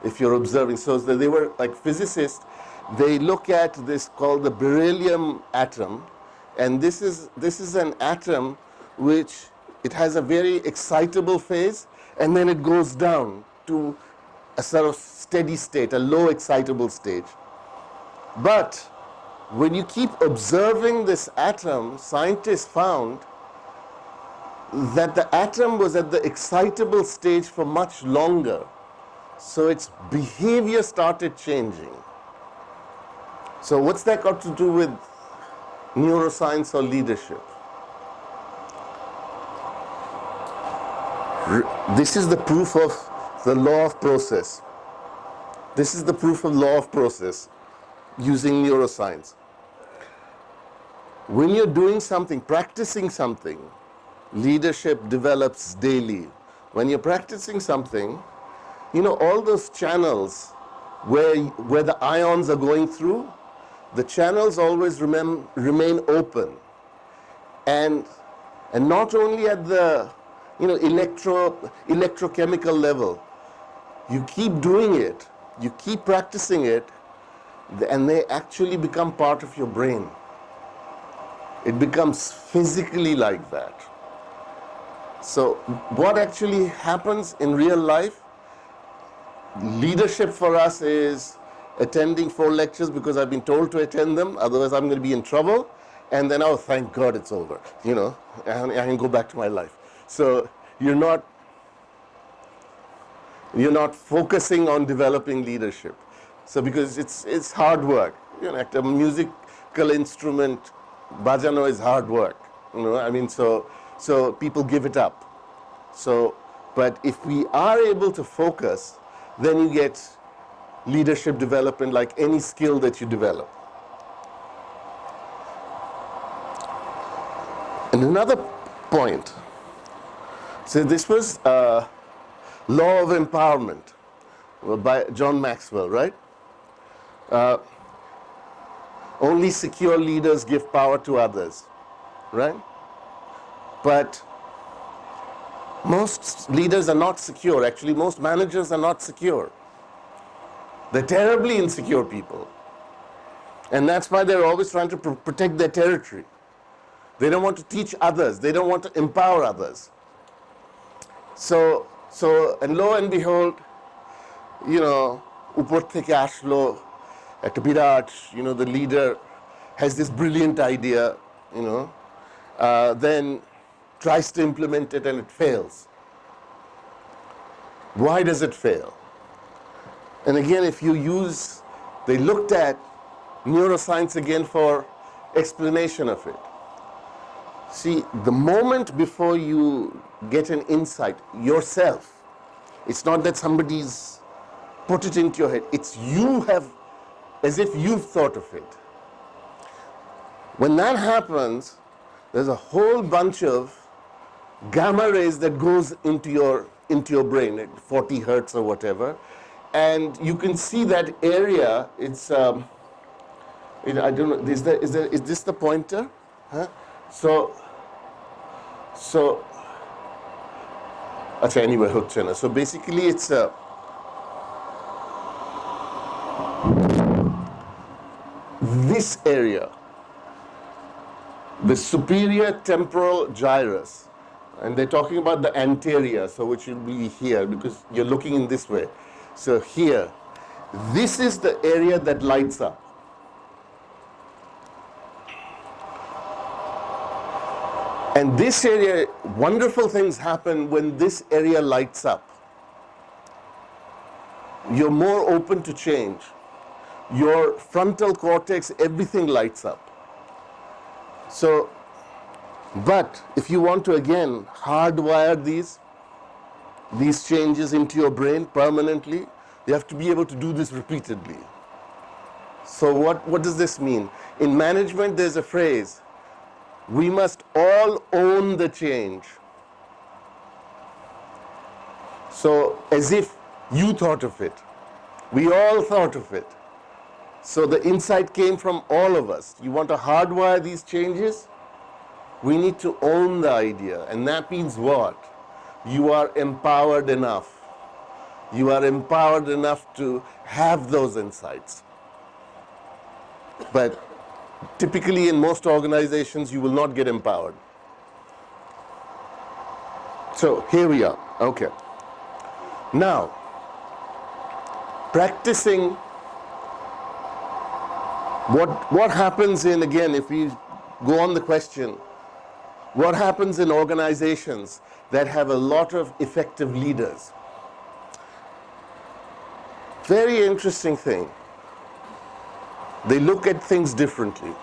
if you're observing. So they were like physicists, they look at this called the beryllium atom, and this is an atom which it has a very excitable phase, and then it goes down to a sort of steady state, a low excitable stage. But when you keep observing this atom, scientists found that the atom was at the excitable stage for much longer. So its behavior started changing. So what's that got to do with neuroscience or leadership? This is the proof of the law of process. This is the proof of law of process using neuroscience. When you're doing something, practicing something, leadership develops daily. When you're practicing something, all those channels where the ions are going through, the channels always remain open. And not only at the electrochemical level, you keep doing it, you keep practicing it, and they actually become part of your brain. It becomes physically like that. So what actually happens in real life? Leadership for us is attending 4 lectures because I've been told to attend them, otherwise I'm going to be in trouble, and then, oh, thank God it's over, and I can go back to my life. So you're not focusing on developing leadership. So because it's hard work. Like a musical instrument, bajano is hard work. So people give it up. So, but if we are able to focus, then you get leadership development like any skill that you develop. And another point, so this was law of empowerment by John Maxwell, right? Only secure leaders give power to others, right? But most leaders are not secure. Actually, most managers are not secure. They're terribly insecure people. And that's why they're always trying to protect their territory. They don't want to teach others. They don't want to empower others. So, and lo and behold, upor theke ashlo, ekta birat, the leader has this brilliant idea, then tries to implement it and it fails. Why does it fail? And again, they looked at neuroscience again for explanation of it. See, the moment before you get an insight yourself, it's not that somebody's put it into your head, it's as if you've thought of it. When that happens, there's a whole bunch of gamma rays that goes into your brain at 40 hertz or whatever, and you can see that area. It's I don't know. Is this the pointer? Huh? So anyway, so basically it's this area, the superior temporal gyrus, And they're talking about the anterior, so which will be here because you're looking in this way. So here, this is the area that lights up. And this area, wonderful things happen when this area lights up. You're more open to change. Your frontal cortex, everything lights up. So, but if you want to again hardwire these changes into your brain permanently, you have to be able to do this repeatedly. So what does this mean? In management, there's a phrase, we must all own the change. So as if you thought of it. We all thought of it. So the insight came from all of us. You want to hardwire these changes? We need to own the idea. And that means what? You are empowered enough. You are empowered enough to have those insights. But typically in most organizations, you will not get empowered. So here we are. Okay. Now, practicing what happens in, again, if we go on the question, what happens in organizations that have a lot of effective leaders? Very interesting thing. They look at things differently.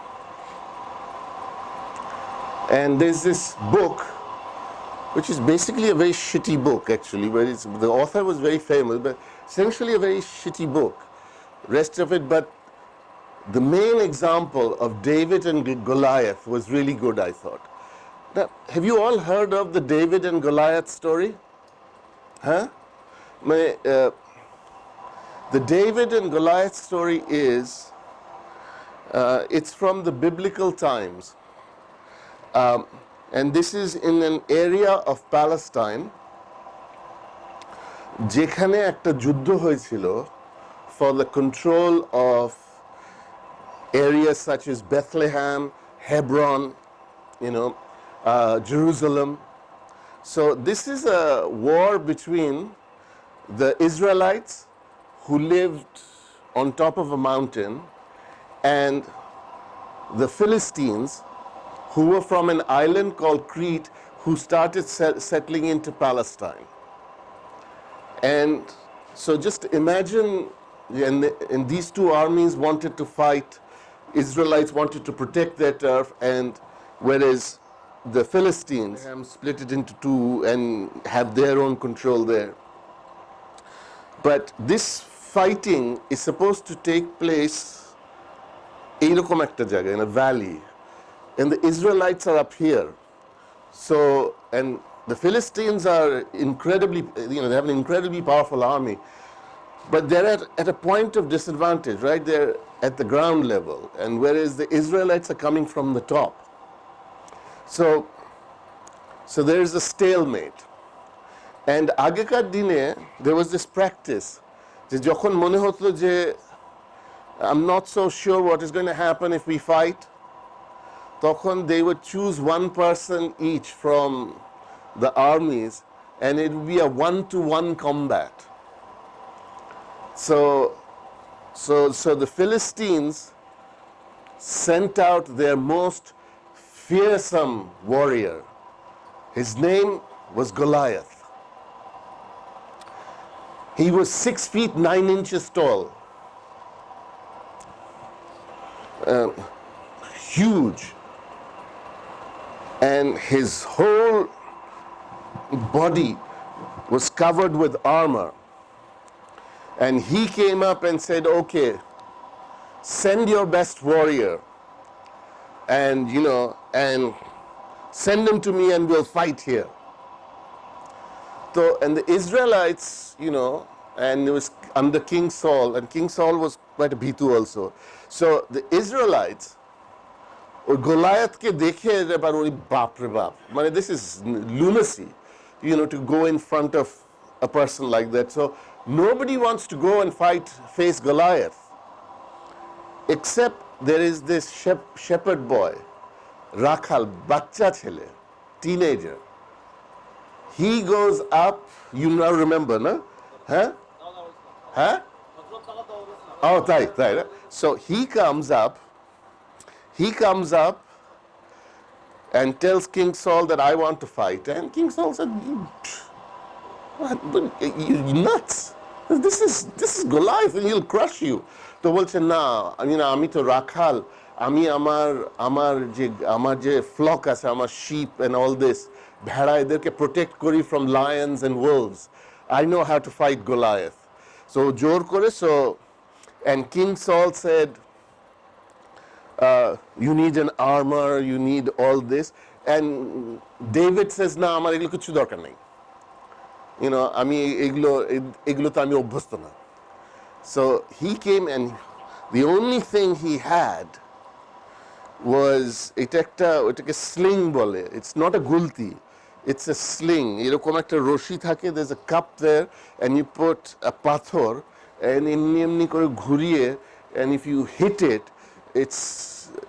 And there's this book, which is basically a very shitty book, actually, where the author was very famous, but essentially a very shitty book. Rest of it, but the main example of David and Goliath was really good, I thought. Now, have you all heard of the David and Goliath story? Huh? The David and Goliath story is, it's from the biblical times. And this is in an area of Palestine যেখানে একটা যুদ্ধ হয়েছিল for the control of areas such as Bethlehem, Hebron, Jerusalem. So this is a war between the Israelites who lived on top of a mountain and the Philistines who were from an island called Crete, who started settling into Palestine. And so just imagine, and these two armies wanted to fight. Israelites wanted to protect their turf, and whereas the Philistines split it into two and have their own control there. But this fighting is supposed to take place এইরকম একটা জায়গায়, in a valley. And the Israelites are up here. So, and the Philistines are incredibly, they have an incredibly powerful army. But they're at a point of disadvantage, right? They're at the ground level. And whereas the Israelites are coming from the top. So there's a stalemate. And আগেকার দিনে, there was this practice. যে যখন মনে হতো যে I'm not so sure what is going to happen if we fight. তখন they would choose one person each from the armies, and it would be a one-to-one combat. So the Philistines sent out their most fearsome warrior. His name was Goliath. He was 6 feet 9 inches tall. Huge. And his whole body was covered with armor. And he came up and said, okay, send your best warrior and send him to me and we'll fight here. So, and the Israelites, and it was under King Saul, and King Saul was quite a bhitu also. So the Israelites, ওই গোলায়াতকে দেখে এবার ওই বাপ রে বাপ, মানে this is lunacy, to go in front of a person like that. So nobody wants to go and face Goliath, except there is this shepherd boy, রাখাল, বাচ্চা ছেলে, teenager, He goes up, you now remember, no? Huh? Huh? Oh, right. So he comes up and tells King Saul that I want to fight. And King Saul said, you nuts. This is Goliath and he'll crush you. তো বলছে না আমি তো রাখাল আমি আমার যে flock আছে আমার sheep and all this ভেড়া এদেরকে protect করি from lions and wolves. I know how to fight Goliath. So জোর করে and King Saul said you need an armor, you need all this, and David says না আমার এগুলো কিছু দরকার নাই, আমি এগুলোতে আমি অভ্যস্ত না. So he came and the only thing he had was ওটাকে sling বলে. It's not a gulti, it's a sling. এরকম একটা রশি থাকে, there's a cup there and you put a পাথর and এমনি করে ঘুরিয়ে, and if you hit it,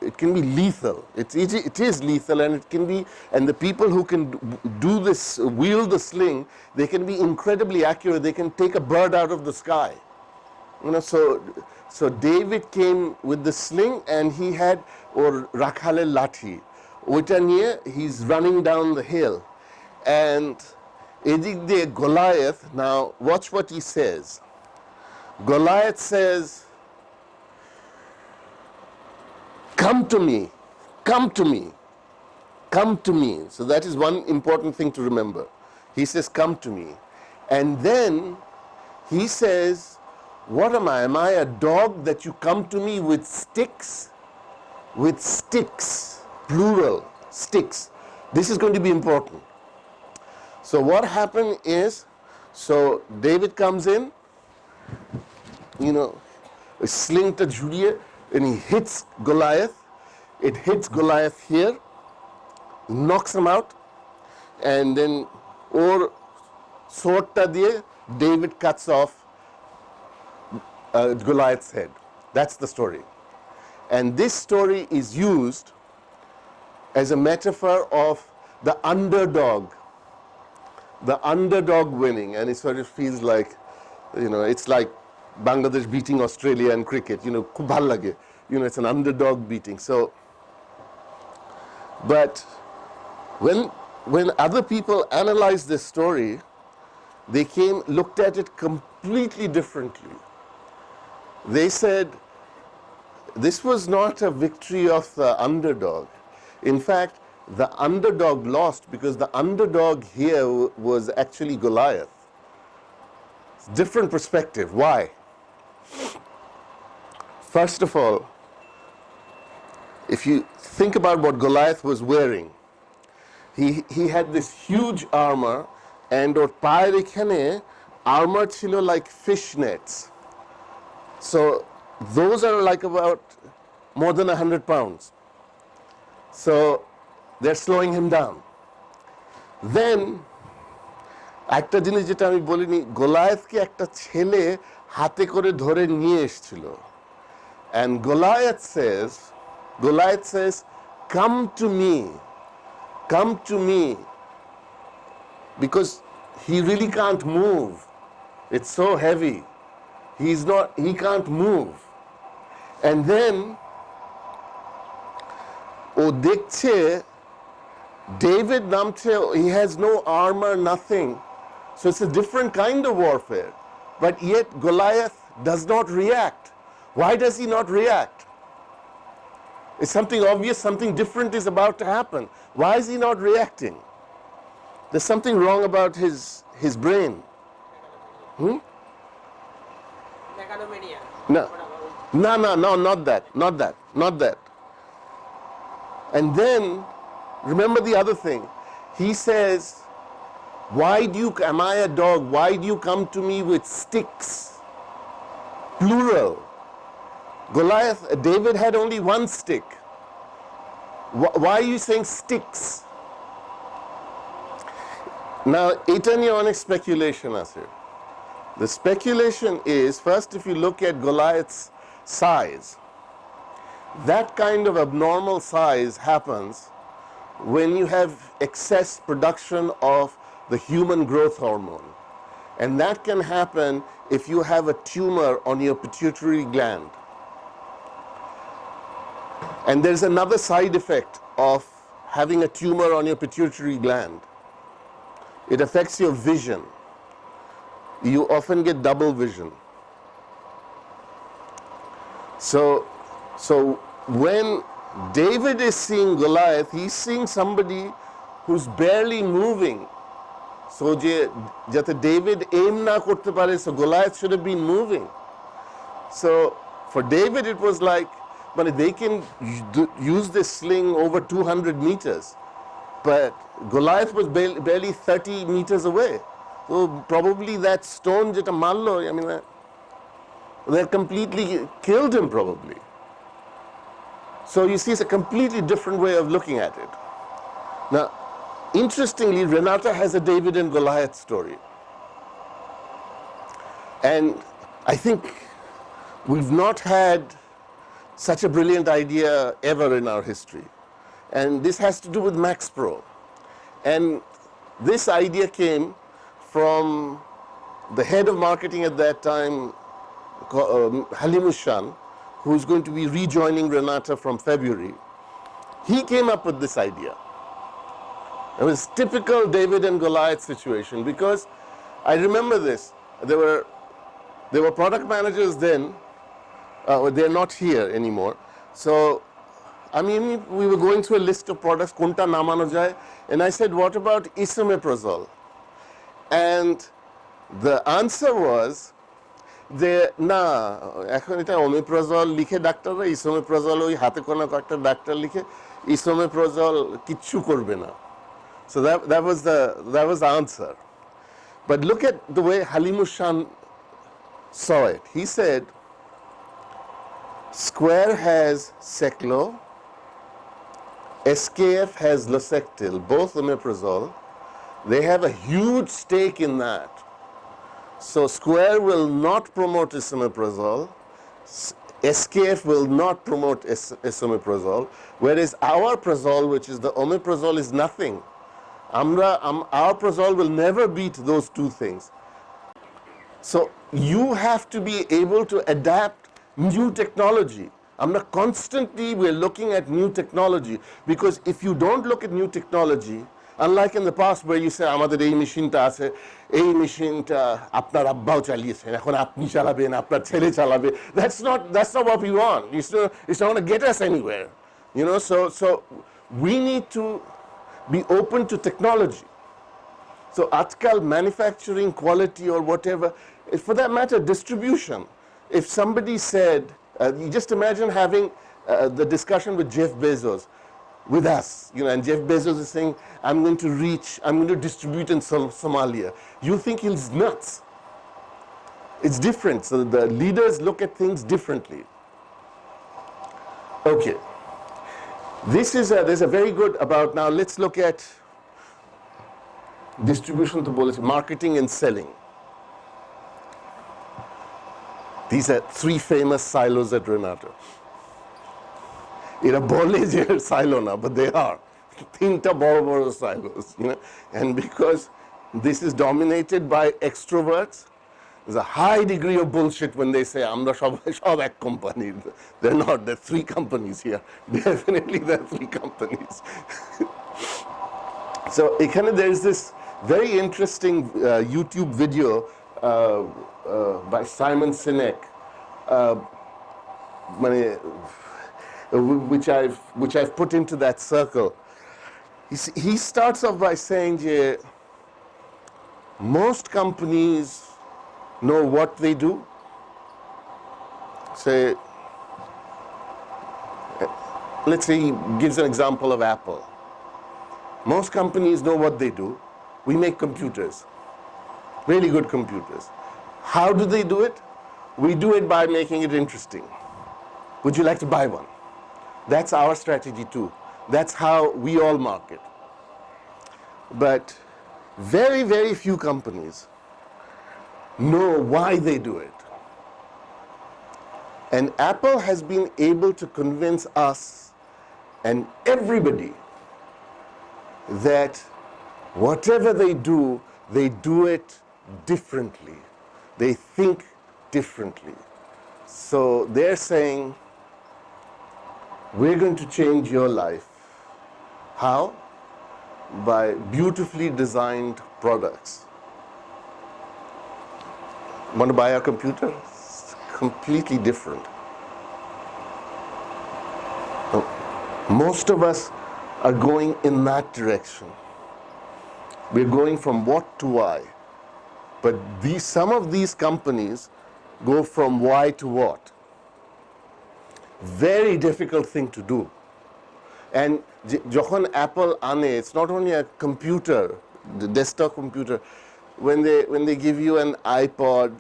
it can be lethal. It is lethal, and it can be, and the people who can do this, wield the sling, they can be incredibly accurate. They can take a bird out of the sky. So David came with the sling and he had or rakhale lathi. ওইটা নিয়ে he's running down the hill, and এদিক দিয়ে Goliath. Now watch what he says. Goliath says, come to me, come to me, come to me. So that is one important thing to remember. He says, come to me. And then he says, what am I? Am I a dog that you come to me with sticks? With sticks, plural, sticks. This is going to be important. So what happened is, so David comes in, a sling to jhuriye, and he hits Goliath. It hits Goliath here, knocks him out, and then or sword ta diye David cuts off Goliath's head. That's the story. And this story is used as a metaphor of the underdog winning, and it sort of feels like, it's like Bangladesh beating Australia in cricket, খুব ভাল লাগে, it's an underdog beating. So, but when other people analyzed this story, they looked at it completely differently. They said this was not a victory of the underdog. In fact, the underdog lost because the underdog here was actually Goliath. It's a different perspective. Why? First of all, if you think about what Goliath was wearing, he had this huge armor, and ওর পায়ের এখানে armor ছিল like fish nets. So those are like about more than 100 pounds. So they're slowing him down. Then একটা জিনিস যেটা আমি বলিনি, গোলায়েথকে একটা ছেলে হাতে করে ধরে নিয়ে এসেছিল, and Goliath says come to me, because he really can't move. It's so heavy. He can't move. And then ও দেখছে David নামছে, he has no armor, nothing. So it's a different kind of warfare. But yet Goliath does not react. Why does he not react? It's something obvious, something different is about to happen. Why is he not reacting? There's something wrong about his brain. No, not that. And then, remember the other thing. He says, am I a dog? Why do you come to me with sticks? Plural. David had only one stick. Why are you saying sticks? Now, এটা নিয়ে অনেক speculation আছে. The speculation is, first, if you look at Goliath's size, that kind of abnormal size happens when you have excess production of the human growth hormone. And that can happen if you have a tumor on your pituitary gland. And there's another side effect of having a tumor on your pituitary gland. It affects your vision. You often get double vision. So when David is seeing Goliath, he's seeing somebody who's barely moving. So jate David aim na korte pare, so Goliath should have been moving. So for David it was like, but they can use this sling over 200 meters. But Goliath was barely 30 meters away. So probably that stone jeta marlo, I mean, that completely killed him probably. So you see, it's a completely different way of looking at it. Now, interestingly, Renata has a David and Goliath story. And I think we've not had such a brilliant idea ever in our history. And this has to do with Max Pro. And this idea came from the head of marketing at that time, Halimushan, who's going to be rejoining Renata from February. He came up with this idea. It was typical David and Goliath situation, because I remember this. There were product managers then. They're not here anymore. So, I mean, we were going through a list of products, Kunta namano jay, and I said, what about esomeprazole? And the answer was, না এখন এটা omeprazole লিখে ডাক্তাররা, esomeprazole ওই হাতে কোনো একটা doctor লিখে esomeprazole কিচ্ছু করবে না. So that was the answer. But look at the way Halimushan saw it. He said, Square has Seclo, SKF has Losectil, both omeprazole. They have a huge stake in that. So Square will not promote esomeprazole, SKF will not promote esomeprazole, whereas our prazole, which is the omeprazole, is nothing. Our prazole will never beat those two things. So you have to be able to adapt new technology. Constantly we're looking at new technology, because if you don't look at new technology, unlike in the past where you say আমাদের এই মেশিনটা আছে, এই মেশিনটা আপনার আব্বাও চালিয়েছেন, এখন আপনি চালাবেন, আপনার ছেলে চালাবে, that's not what we want. It's not going to get us anywhere, you know. So we need to be open to technology. So atkal manufacturing quality or whatever, for that matter distribution. If somebody said, you just imagine having the discussion with Jeff Bezos, with us, you know, and Jeff Bezos is saying, I'm going to distribute in Somalia. You think he's nuts. It's different. So the leaders look at things differently. Okay. There's a very good about, now let's look at distribution to policy, marketing and selling. These are three famous silos at Renata. It's a bole silo na, but they are. Tinta boro silos, you know. And because this is dominated by extroverts, there's a high degree of bullshit when they say, Amra shob ek company. They're not, there are three companies here. Definitely there are three companies. So there's this very interesting YouTube video by Simon Sinek, which I've put into that circle. He starts off by saying, most companies know what they do. Say, let's say he gives an example of Apple. Most companies know what they do. We make computers, really good computers. How do they do it? We do it by making it interesting. Would you like to buy one? That's our strategy too. That's how we all market. But very, very few companies know why they do it. And Apple has been able to convince us and everybody that Whatever they do it differently. They think differently. So they're saying, we're going to change your life. How? By beautifully designed products. Want to buy a computer? It's completely different. Most of us are going in that direction. We're going from what to why. But some of these companies go from why to what. Very difficult thing to do. And যখন Apple ane, it's not only a computer, the desktop computer. When they give you an iPod,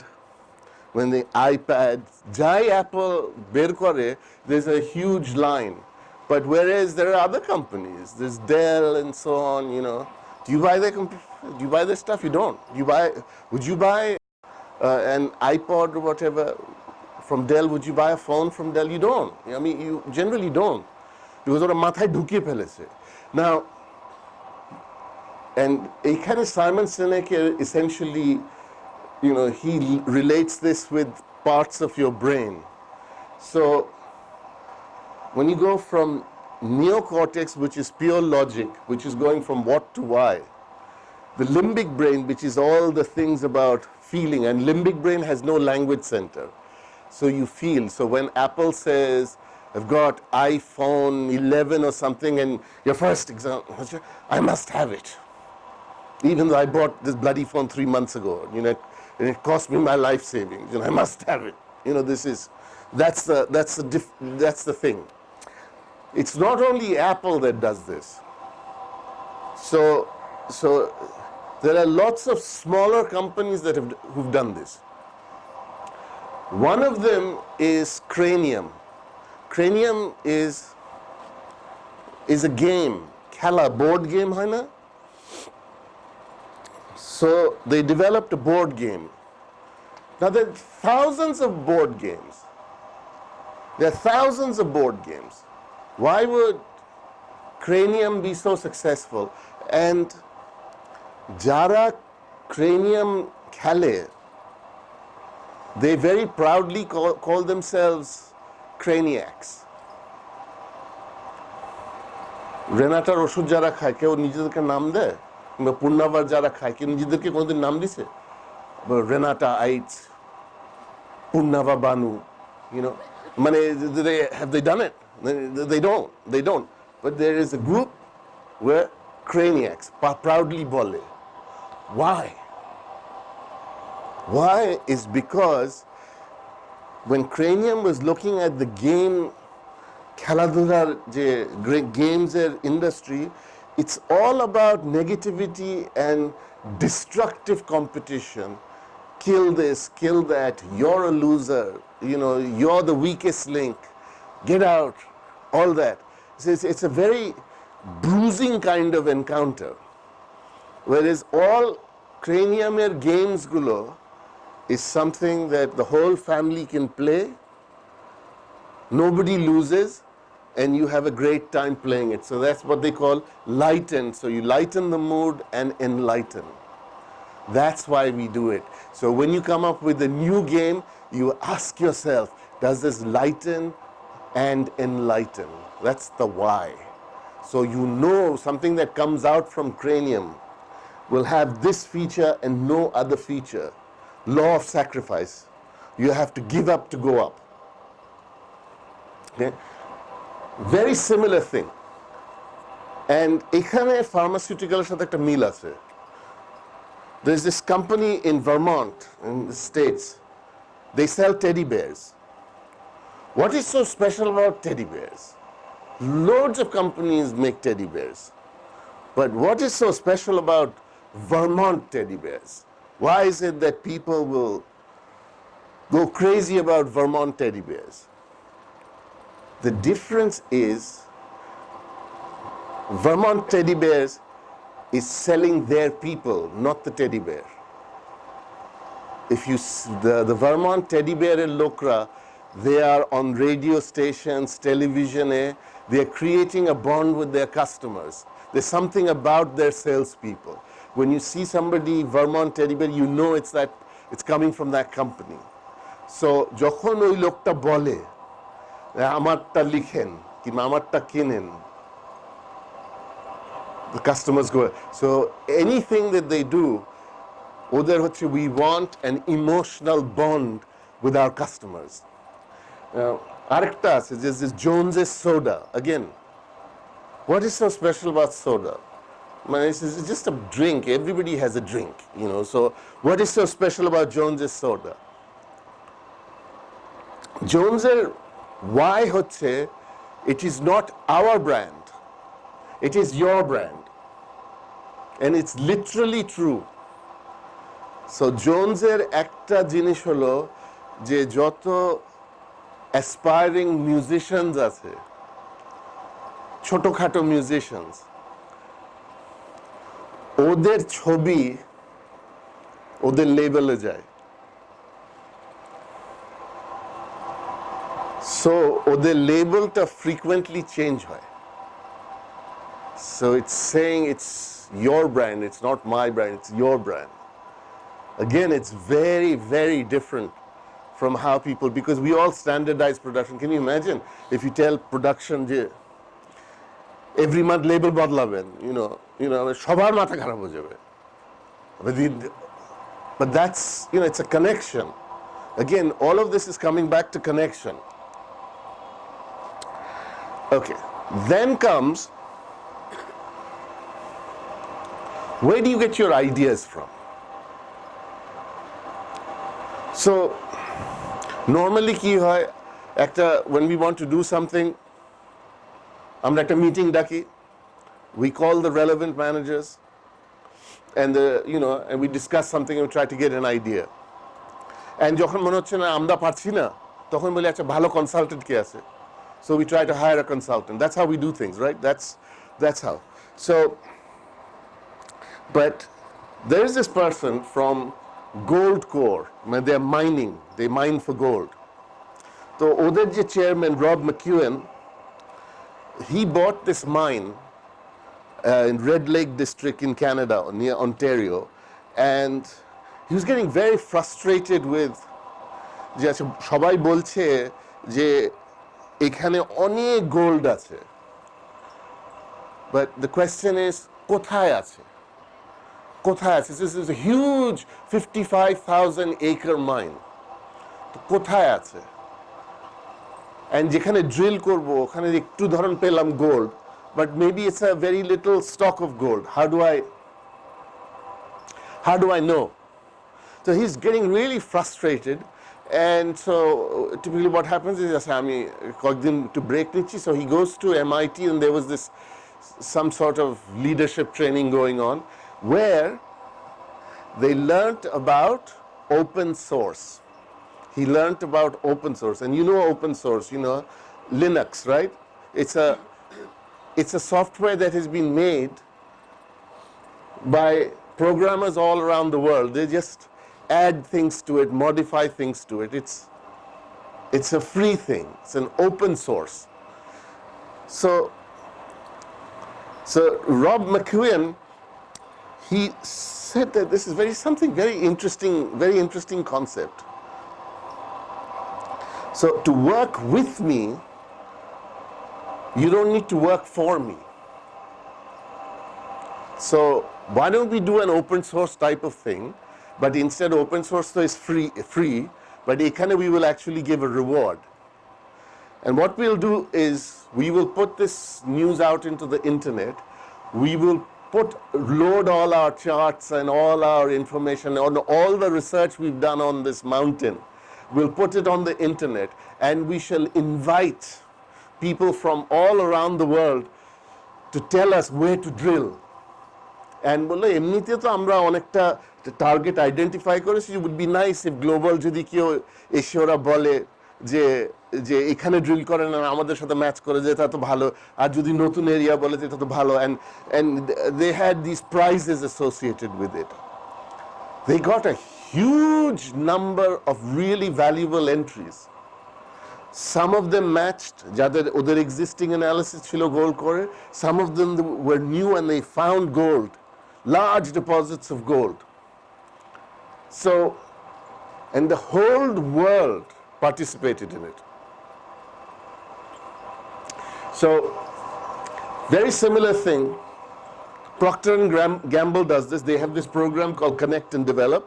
when the iPad, jai Apple ber kore, there's a huge line. But whereas there are other companies, there's Dell and so on, you know. Do you buy their stuff? You don't. Would you buy an iPod or whatever from Dell? Would you buy a phone from Dell? You don't. I mean, you generally don't. Because ওরা মাথায় ঢুকিয়ে ফেলেছে. Now, and এইখানে Simon Sinek essentially, you know, he relates this with parts of your brain. So when you go from neocortex, which is pure logic, which is going from what to why, the limbic brain, which is all the things about feeling, and limbic brain has no language center. So you feel. So when Apple says, I've got iPhone 11 or something, and your first example, I must have it. Even though I bought this bloody phone 3 months ago, you know, and it cost me my life savings, you know, I must have it. You know, that's the thing. It's not only Apple that does this. So there are lots of smaller companies who've done this. One of them is Cranium. Cranium is a game, khela, board game, hai na? So they developed a board game. Now there are thousands of board games. There are thousands of board games. Why would Cranium be so successful? And jara Cranium khele, they very proudly call themselves Craniacs. Renata ওষুধ যারা খায় কেউ নিজেদেরকে নাম দেয়? কিংবা পূর্ণাবার যারা খায় কেউ নিজেদেরকে কোনোদিন নাম দিছে? Renata Aids, Purnava Banu, you know. Have they done it? They don't. But there is a group where Craniacs proudly bole. Why? Why is because when Cranium was looking at the game, খেলাধুলার যে games industry, it's all about negativity and destructive competition. Kill this, kill that, you're a loser, you know, you're the weakest link, get out, all that. It's a very bruising kind of encounter. Whereas all Cranium-এর games gulo is something that the whole family can play, nobody loses, and you have a great time playing it. So that's what they call lighten. So you lighten the mood and enlighten. That's why we do it. So when you come up with a new game, you ask yourself, does this lighten and enlighten? That's the why. So you know something that comes out from Cranium will have this feature and no other feature. Law of sacrifice. You have to give up to go up. Okay? Very similar thing. And এখানে pharmaceutical সাথে একটা মিল আছে. There's this company in Vermont, in the States. They sell teddy bears. What is so special about teddy bears? Loads of companies make teddy bears. But what is so special about Vermont teddy bears? Why is it that people will go crazy about Vermont teddy bears? The difference is Vermont teddy bears is selling their people, not the teddy bear. If you the Vermont teddy bear in Lokra, they are on radio stations, television, they are creating a bond with their customers. There's something about their salespeople. When you see somebody Vermont teddy bear, you know it's coming from that company. So যখন ওই লোকটা বলে আমারটা লিখেন কিংবা আমারটা কিনেন, the customers go. So anything that they do, ওদের হচ্ছে we want an emotional bond with our customers. আরেকটা আছে যে Jones's soda. Again, what is so special about soda? Man, it's just a drink. Everybody has a drink, you know. So what is so special about Jones's soda? Jones's why হচ্ছে it is not our brand. It is your brand. And it's literally true. So Jones's একটা জিনিস হলো যে যত aspiring musicians আছে, ছোটখাটো musicians, ওদের ছবি ওদের লেবেলে যায়। So ওদের লেবেলটা frequently change হয়। So it's saying it's your brand, it's not my brand, it's your brand. Again, it's very, very different from how people, because we all standardize production. Can you imagine if you tell production যে every month label বদলাবেন, you know, সবার মাথা খারাপ হয়ে যাবে। But that's, it's a connection. Again, all of this is coming back to connection. Okay, then comes, where do you get your ideas from? So normally কি হয়, when we want to do something, আমরা একটা meeting ডাকি, we call the relevant managers, and and we discuss something and we try to get an idea. And যখন মনে হচ্ছে না আমরা পারছি না, তখন বলি আচ্ছা ভালো কনসালটেন্ট কে আছে? So we try to hire a consultant. That's how we do things, right? That's how. So, but there is this person from Gold Core. They're mining. They mine for gold. So ওদের যে chairman Rob McEwen, he bought this mine in Red Lake District in Canada, near Ontario, and he was getting very frustrated with যে সবাই বলছে যে এখানে অনেক gold আছে, but the question is কোথায় আছে? কোথায় আছে? This is a huge 55,000 acre mine. তো কোথায় আছে? And যেখানে drill করব ওখানে একটু ধরন পেলাম gold, but maybe it's a very little stock of gold. How do I know? So he's getting really frustrated, and so typically what happens is আমি কয়েকদিন to break নিচ্ছি, so he goes to MIT, and there was some sort of leadership training going on where they learnt about open source. He learnt about open source, and open source, Linux, right? It's a software that has been made by programmers all around the world. They just add things to it, modify things to it. It's a free thing. It's an open source. So Rob McEwen, he said that this is something very interesting concept. So to work with me, you don't need to work for me. So why don't we do an open source type of thing, but instead open source is free, but ekhane we will actually give a reward. And what we'll do is we will put this news out into the internet. We will load all our charts and all our information on all the research we've done on this mountain. We'll put it on the internet, and we shall invite people from all around the world to tell us where to drill. And বললো এমনিতে তো আমরা অনেকটা target identify করেছি, it would be nice if global যদি কেউ এসে ওরা বলে যে এখানে ড্রিল করেন আর আমাদের সাথে ম্যাচ করে যে তা তো ভালো, আর যদি নতুন এরিয়া বলে এটা তো ভালো, and they had these prizes associated with it. They got a huge number of really valuable entries. Some of them matched যাদের ওদের existing analysis ছিল gold core. Some of them were new and they found gold, large deposits of gold. So, and the whole world participated in it. So, very similar thing. Procter and Gamble does this. They have this program called Connect and Develop.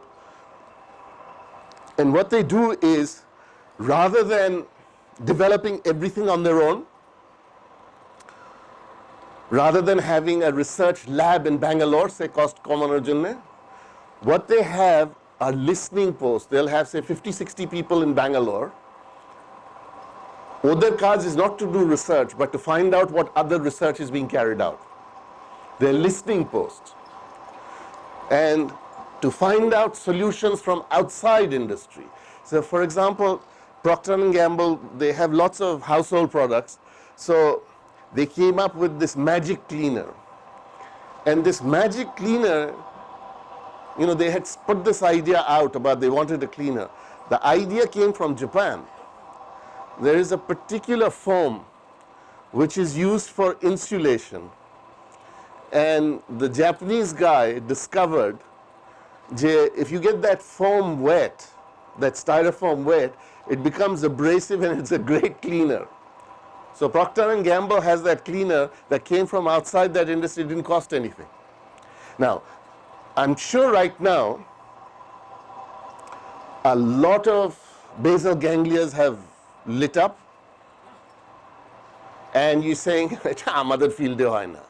And what they do is, rather than developing everything on their own, rather than having a research lab in Bangalore, say cost কমানোর জন্য, what they have are listening posts. They'll have say 50-60 people in Bangalore. Their cause is not to do research, but to find out what other research is being carried out. They're listening posts. And to find out solutions from outside industry. So for example, Procter & Gamble, they have lots of household products. So they came up with this magic cleaner. And this magic cleaner, you know, they had put this idea out about they wanted a cleaner. The idea came from Japan. There is a particular foam which is used for insulation. And the Japanese guy discovered that if you get that foam wet, that styrofoam wet, it becomes abrasive and it's a great cleaner. So Procter & Gamble has that cleaner that came from outside that industry, it didn't cost anything. Now, I'm sure right now, a lot of basal ganglias have lit up and you're saying, আমাদের field-এ হয় না.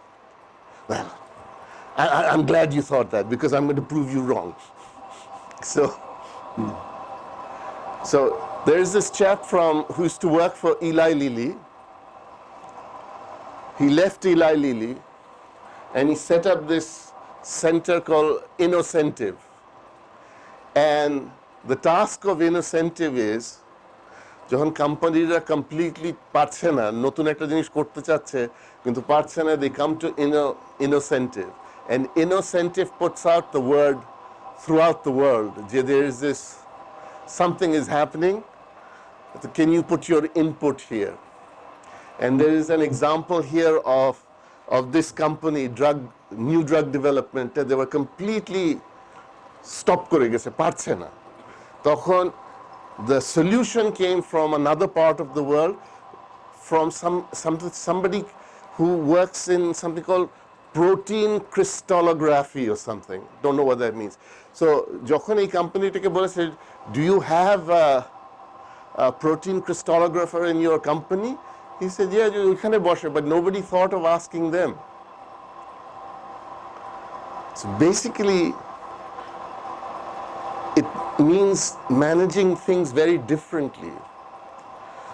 Well, I'm glad you thought that because I'm going to prove you wrong. So there's this chap who used to work for Eli Lilly. He left Eli Lilly and he set up this center called Innocentive. And the task of Innocentive is, যখন কোম্পানিরা completely পারছে না, নতুন একটা জিনিস করতে চাচ্ছে কিন্তু পারছে না, they come to Innocentive. And Innocentive puts out the word throughout the world যে there is this something is happening, can you put your input here? And there is an example here of this company, new drug development, they were completely stop করে গেছে, পারছে না। তখন the solution came from another part of the world, from somebody who works in something called protein crystallography or something. Don't know what that means. So যখন এই কোম্পানিটাকে বলেছে, do you have a protein crystallographer in your company? He said, yeah, ওইখানে বসে, but nobody thought of asking them. So basically, it means managing things very differently.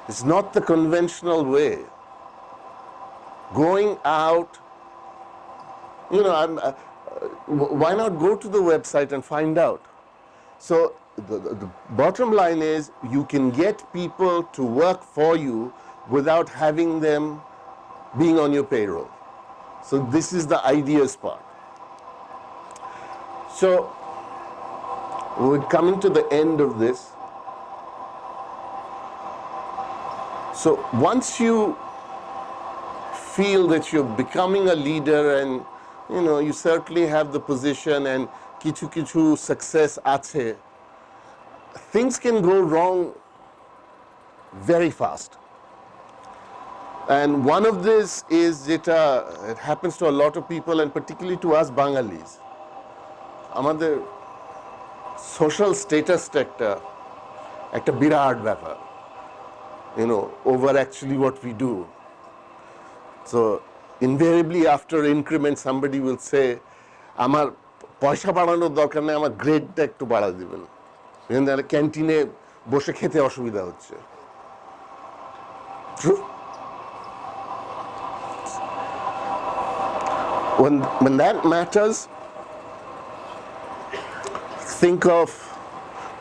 It's not the conventional way. Going out, you know, why not go to the website and find out? So the bottom line is you can get people to work for you without having them being on your payroll. So this is the ideas part. So we're coming to the end of this. So once you feel that you're becoming a leader and you know you certainly have the position and কিছু success আছে, things can go wrong very fast. And one of this is it happens to a lot of people and particularly to us Bangalis. আমাদের social status একটা বিরাট ব্যাপার, you know, over actually what we do. So invariably after increment somebody will say, আমার পয়সা বাড়ানোর দরকার নেই, আমার গ্রেডটা একটু বাড়া দিবেন, ক্যান্টিনে বসে খেতে অসুবিধা হচ্ছে। True. When that matters, think of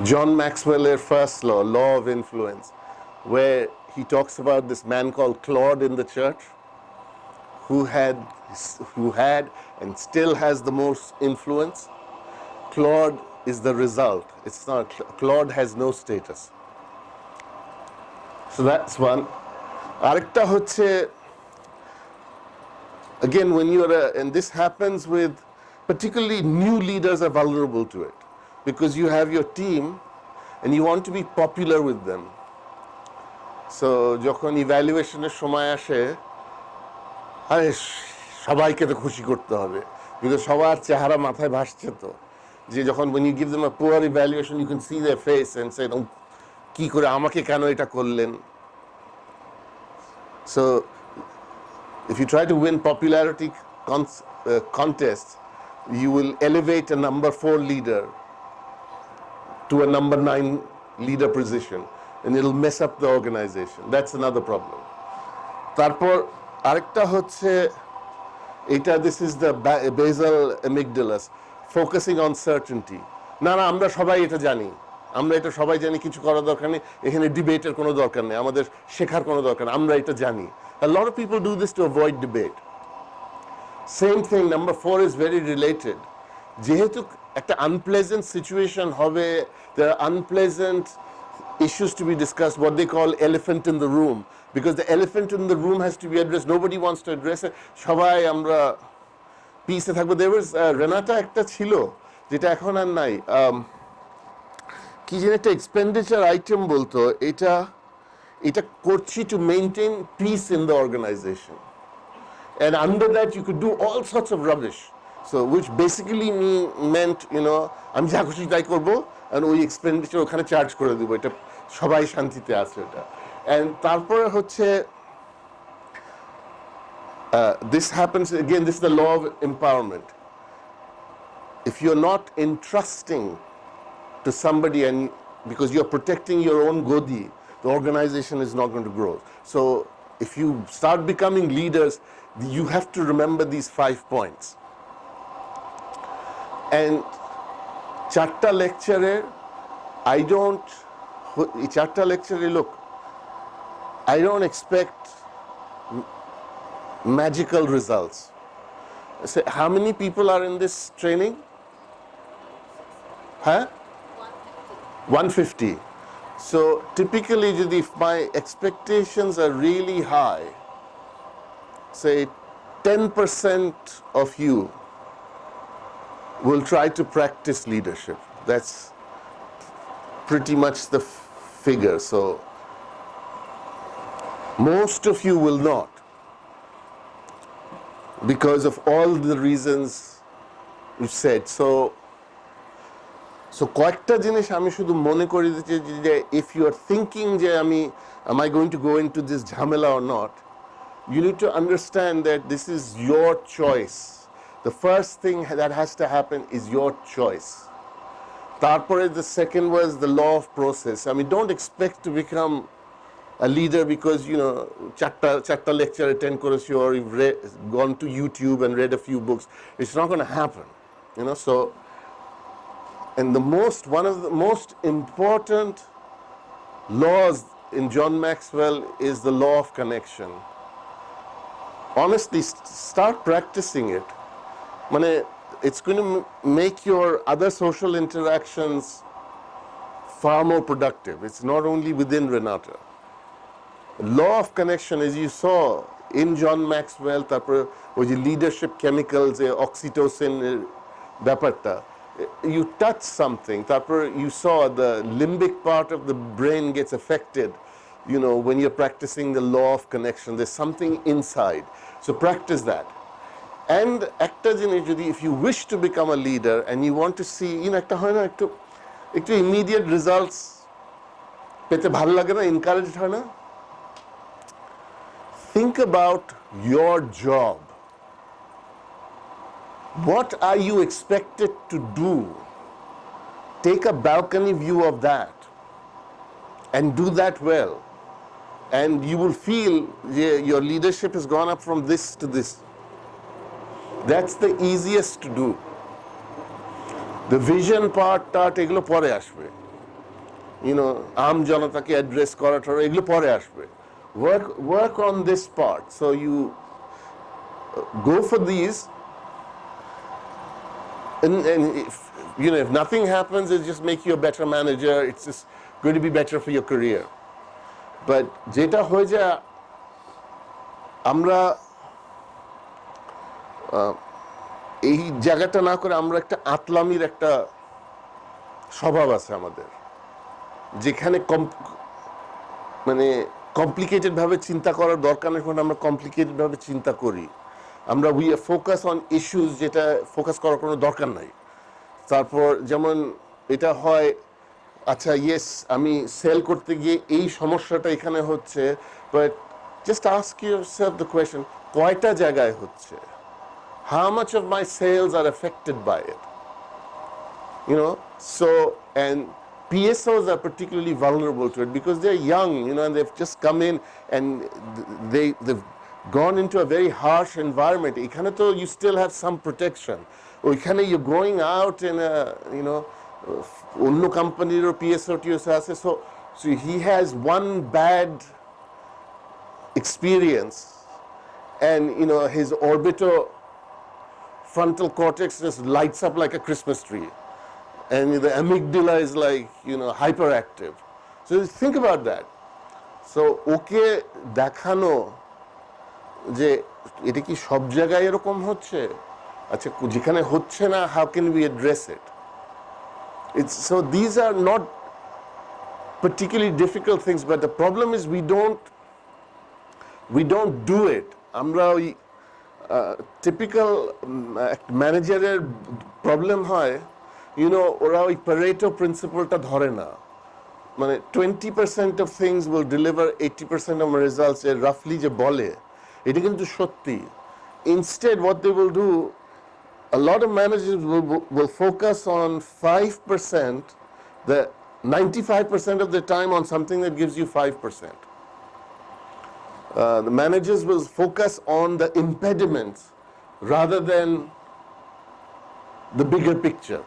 John Maxwell's first law of influence, where he talks about this man called Claude in the church who had and still has the most influence. Claude is the result. It's not, Claude has no status. So that's one. আরেকটা হচ্ছে, again, when you're and this happens with, particularly new leaders are vulnerable to it because you have your team and you want to be popular with them. So যখন ইভ্যালুয়েশনের সময় আসে, আরে সবাইকে তো খুশি করতে হবে, বিকজ সবার চেহারা মাথায় ভাসছে তো, যে যখন when you give them a poor evaluation you can see their face and say, কি করে আমাকে কেন এটা করলেন. So if you try to win popularity contests, you will elevate a number 4 leader to a number 9 leader position and it'll mess up the organization. That's another problem. তারপর আরেকটা হচ্ছে এটা, this is the basal amygdalus, focusing on certainty. না আমরা সবাই এটা জানি, আমরা এটা সবাই জানি, কিছু করার দরকার নেই, এখানে ডিবেটের কোনো দরকার নেই, আমাদের শেখার কোনো দরকার নেই, আমরা এটা জানি. A lot of people do this to avoid debate. Same thing, number 4 is very related. যেহেতু একটা unpleasant situation হবে, there are unpleasant issues to be discussed, what they call elephant in the room, because the elephant in the room has to be addressed. Nobody wants to address it. সবাই আমরা পিসে থাকবো. There was Renata একটা ছিল যেটা এখন আর নাই, কি যেন একটা এক্সপেন্ডিচার আইটেম বলতো, এটা করছি to maintain peace in the organization, and under that you could do all sorts of rubbish. So which basically meant, আমি যা খুশি তাই করবো and ওই এক্সপেন্ডিচার ওখানে চার্জ করে দিব, এটা সবাই শান্তিতে আছে এটা. And তারপরে হচ্ছে this happens again, this is the law of empowerment. If you're not entrusting to somebody, and because you're protecting your own godi, the organization is not going to grow. So if you start becoming leaders, you have to remember these 5 points. And চারটা লেকচারে look, I don't expect magical results. So how many people are in this training? 150. So typically if my expectations are really high, say 10% of you will try to practice leadership. That's pretty much the figure. So most of you will not, because of all the reasons you said. So কয়েকটা জিনিস আমি শুধু মনে করি যে if you are thinking যে am I going to go into this ঝামেলা or not, you need to understand that this is your choice. The first thing that has to happen is your choice. তারপরে the second was the law of process. Don't expect to become a leader because চারটা lecture attend করেছি or you've gone to YouTube and read a few books. It's not going to happen. So, and one of the most important laws in John Maxwell is the law of connection. Honestly, start practicing it. It's going to make your other social interactions far more productive. It's not only within Renata. Law of connection, as you saw in John Maxwell, তারপরে ওই যে leadership chemicals, oxytocin ব্যাপারটা, you touch something, তারপরে you saw the limbic part of the brain gets affected, when you're practicing the law of connection. There's something inside. So practice that. And একটা জিনিস, যদি if you wish to become a leader and you want to see, একটা হয় না, একটু immediate results পেতে ভালো লাগে না, encouraged হয় না, think about your job. What are you expected to do? Take a balcony view of that and do that well, and you will feel your leadership has gone up from this to this. That's the easiest to do. The vision part এগুলো পরে আসবে, আম জনতাকে address করাটা এগুলো পরে আসবে. Work on this part. So you go for these, and if nothing happens, it just make you a better manager. It's just going to be better for your career. But যেটা হয়ে যায় আমরা এই জায়গাটা না করে আমরা একটা আতলামির একটা স্বভাব আছে আমাদের, যেখানে মানে কমপ্লিকেটেড ভাবে চিন্তা করার দরকার নেই, আমরা কমপ্লিকেটেড ভাবে চিন্তা করি। আমরা উই ফোকাস অন ইস্যুস, যেটা ফোকাস করার কোনো দরকার নাই। তারপর যেমন এটা হয়, আচ্ছা ইয়েস আমি সেল করতে গিয়ে এই সমস্যাটা এখানে হচ্ছে, but just ask yourself the question, কয়টা জায়গায় হচ্ছে? How much of my sales are affected by it? So, and PSOs are particularly vulnerable to it because they're young, and they've just come in and they've gone into a very harsh environment. এখানে তো you still have some protection. ওইখানে you're going out in a, অন্য কোম্পানিরও PSO TSO আছে, so he has one bad experience and his frontal cortex just lights up like a Christmas tree. And the amygdala is like, hyperactive. So think about that. So, ওকে দেখানো যে এটা কি সব জায়গায় এরকম হচ্ছে, আচ্ছা যেখানে হচ্ছে না, how can we address it? So these are not particularly difficult things, but the problem is we don't do it. আমরা ওই টিপিক্যাল ম্যানেজারের প্রবলেম হয়, ওরা ওই প্যারেটো প্রিন্সিপালটা ধরে না, মানে 20% of things will deliver 80% of results, এর রাফলি যে বলে এটা কিন্তু সত্যি। Instead what they will do, a lot of managers will focus on 5%, the 95% of the time on something that gives you 5%. The managers will focus on the impediments rather than the bigger picture.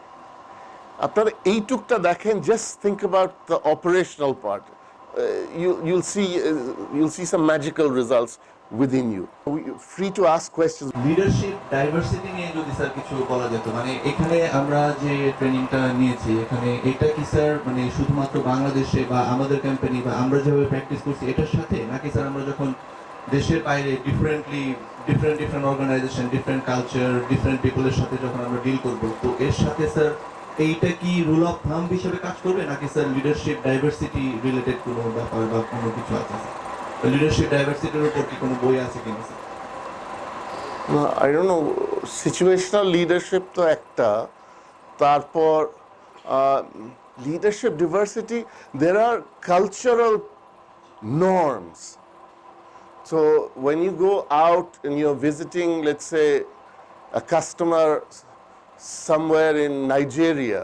আপনারা এইটুকটা দেখেন, just think about the operational part. You'll see some magical results within you. Free to ask questions. Leadership diversity নিয়ে যদি sir কিছু বলা যেত, মানে এখানে আমরা যে ট্রেনিংটা নিয়েছি, এখানে এটা কি স্যার মানে শুধুমাত্র বাংলাদেশে বা আমাদের কোম্পানি বা আমরা যেভাবে প্র্যাকটিস করছি এটার সাথে, নাকি স্যার আমরা যখন দেশের বাইরে different organisation, different culture, different পিপলের সাথে যখন আমরা ডিল করবো, তো এর সাথে স্যার এইটা কি রুল অফ থাম্ব হিসেবে কাজ করবে, নাকি স্যার লিডারশিপ ডাইভার্সিটি রিলেটেড কোনো ব্যাপার বা কোনো কিছু আছে? লিডারশিপ ডাইভার্সিটির উপর কি কোনো বই আছে কিনা sir? I don't know, situational leadership তো একটা, তারপর leadership diversity, there are cultural norms. So when you go out and you're visiting, let's say, a customer somewhere in Nigeria,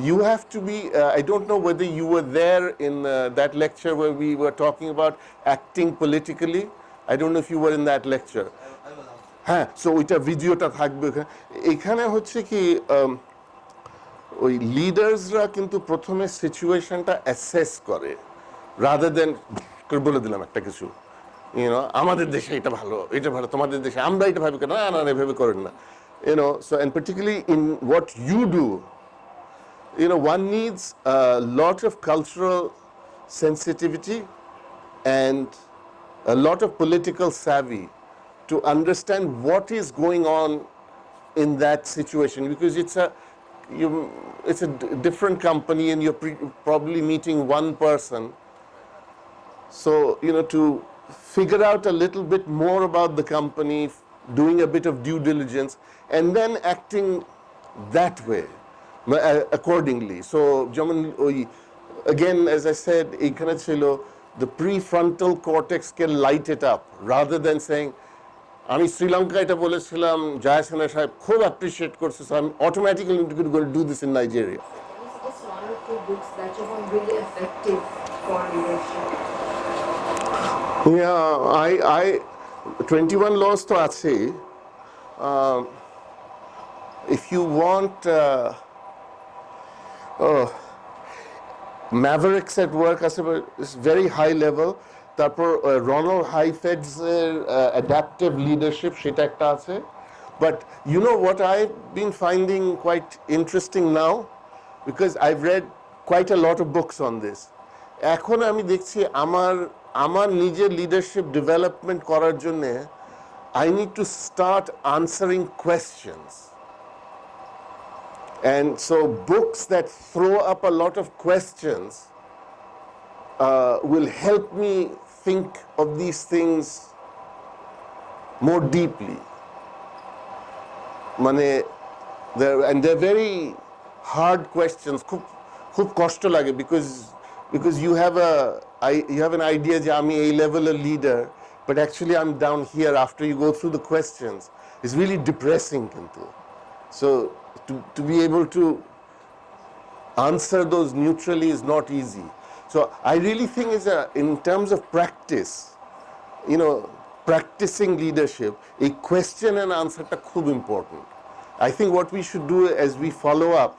you have to be, I don't know whether you were there in that lecture where we were talking about acting politically. I don't know if you were in that lecture. হ্যাঁ, so ওইটা ভিডিওটা থাকবে এখানে। হচ্ছে কি, ওই লিডার্সরা কিন্তু প্রথমে সিচুয়েশনটা অ্যাসেস করে, রাদার দেন বলে দিলাম একটা কিছু, আমাদের দেশে এটা ভালো, তোমাদের দেশে আমরা এটা ভাবি, না না এভাবে করেন না, so and particularly in what you do, one needs a lot of cultural sensitivity and a lot of political savvy to understand what is going on in that situation, because it's a different company and you're probably meeting one person. So to figure out a little bit more about the company, doing a bit of due diligence, and then acting that way accordingly. So again, as I said, এখানে ছিল the prefrontal cortex can light it up rather than saying, আমি শ্রীলঙ্কা এটা বলেছিলাম, জায়াসেনা সাহেব খুব appreciate করছে, so I'm automatically going to do this in Nigeria. Just one or two books that you found really effective for leadership? Yeah, I 21 laws to আছে. If you want Mavericks at Work আছে, it's very high level. তারপর Ronald হাইফেডস এর adaptive leadership, সেটা একটা আছে। But what I've been finding quite interesting now, because I've read quite a lot of books on this, এখন আমি দেখছি আমার আমার নিজের লিডারশিপ ডেভেলপমেন্ট করার জন্যে I need to start answering questions. And so books that throw up a lot of questions will help me think of these things more deeply. মানে and they're very hard questions. খুব কষ্ট লাগে because you have an idea যে আমি এই লেভেলের leader, but actually I'm down here after you go through the questions. It's really depressing কিন্তু. So to be able to answer those neutrally is not easy. So I really think in terms of practice, you know, practicing leadership, a question and answer টা খুব important. I think what we should do as we follow up,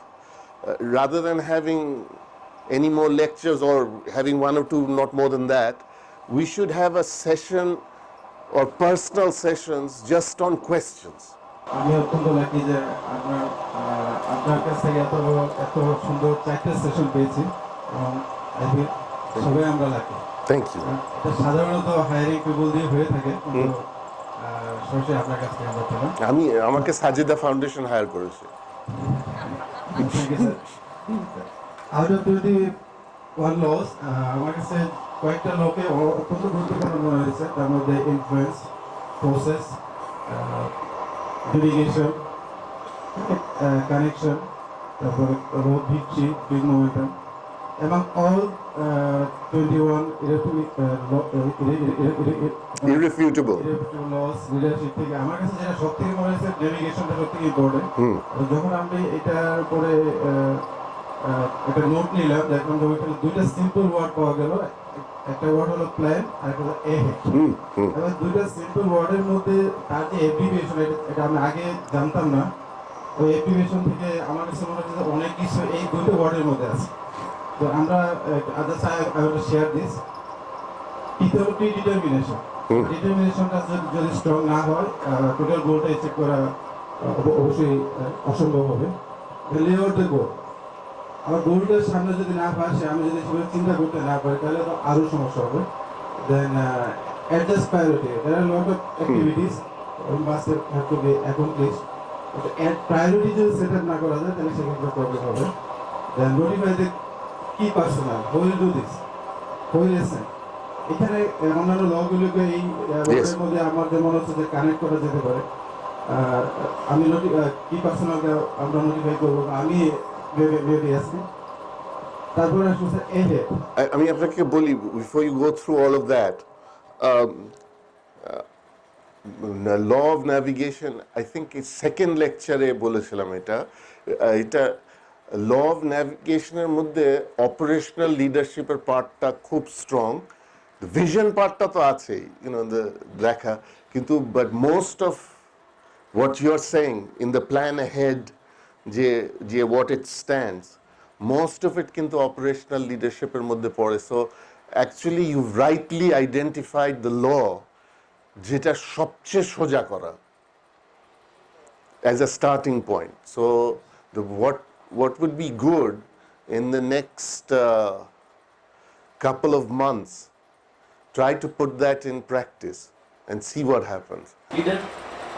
rather than having any more lectures or having one or two, not more than that, we should have a session or personal sessions just on questions. আমি অত্যন্ত lucky যে আপনার কাছ থেকে এত সুন্দর 4টা session পেয়েছি এবং সবাই আমরা লাকি। Thank you. এটা সাধারণত হায়ারিং পিপল দিয়ে হয়ে থাকে, কিন্তু সরাসরি আপনার কাছ থেকে আমরা পেলাম। আমাকে সাজেদা ফাউন্ডেশন হায়ার করেছে। আউট অফ 21 লস আমার কাছে কয়েকটা লোকে অত্যন্ত গুরুত্বপূর্ণ মনে হয়েছে। তার মধ্যে ইনফ্লুয়েন্স, প্রসেস, ডেলিগেশন, কানেকশন, তারপরে ভিক্টরি, বিগ মোমেন্টাম এবং অল 21 Irrefutable. লস লিডারশিপ থেকে আমার কাছে যেটা সব থেকে মনে হয়েছে ডেলিগেশনটা সব থেকে ইম্পর্টেন্ট। যখন আমি এটার উপরে একটা নোট নিলাম, দেখলাম যে ওইখানে দুইটা সিম্পল ওয়ার্ড পাওয়া গেল। একটা ওয়ার্ড হলো প্ল্যান আর একটা হলো এহেড। এবার দুইটা সিম্পল ওয়ার্ডের মধ্যে তার যে অ্যাব্রিভিয়েশন, এটা আমি আগে জানতাম না। ওই অ্যাব্রিভিয়েশন থেকে আমার কাছে মনে হচ্ছে অনেক কিছু এই দুটো ওয়ার্ডের মধ্যে আছে। তো আমরা শেয়ার দিস ডিটারমিনেশন। ডিটারমিনেশনটা যদি স্ট্রং না হয়, টোটাল গোলটা অ্যাচিভ করা অবশ্যই অসম্ভব হবে। লেআউট দ্য গোল, আমার গোলটার সামনে যদি না পাসে, আমি যদি সেভাবে চিন্তা করতে না পারি, তাহলে তো আরও সমস্যা হবে। Then adjust priority, there are lot of activities must have to be accomplished. Priority যদি সেট আপ না করা যায়, তাহলে সেক্ষেত্রে প্রবলেম হবে। Then notify the key personal, who will do this, who will listen. এখানে অন্যান্য লগুলোকে এই ওয়ার্ডের মধ্যে আমার যে মনে হচ্ছে যে কানেক্ট করা যেতে পারে। আমি কি পার্সোনালকে আমরা নোটিফাই করবো, আমি ভেবে আসি। তারপরে আসলে এহেড, আমি আপনাকে বলি, before you go through all of that, law of navigation, I think second লেকচারে বলেছিলাম এটা ল অফ ন্যাভিগেশনের মধ্যে অপারেশনাল লিডারশিপের পার্টটা খুব স্ট্রং, ভিশন পার্টটা তো আছেই, দেখা, কিন্তু but most of what you're saying in the plan ahead, যে what it stands, most of it কিন্তু operational leadership এর মধ্যে পড়ে। So actually you've rightly identified the law যেটা সবচেয়ে সোজা করা as a starting point. So what would be good in the next couple of months, try to put that in practice and see what happens. Leader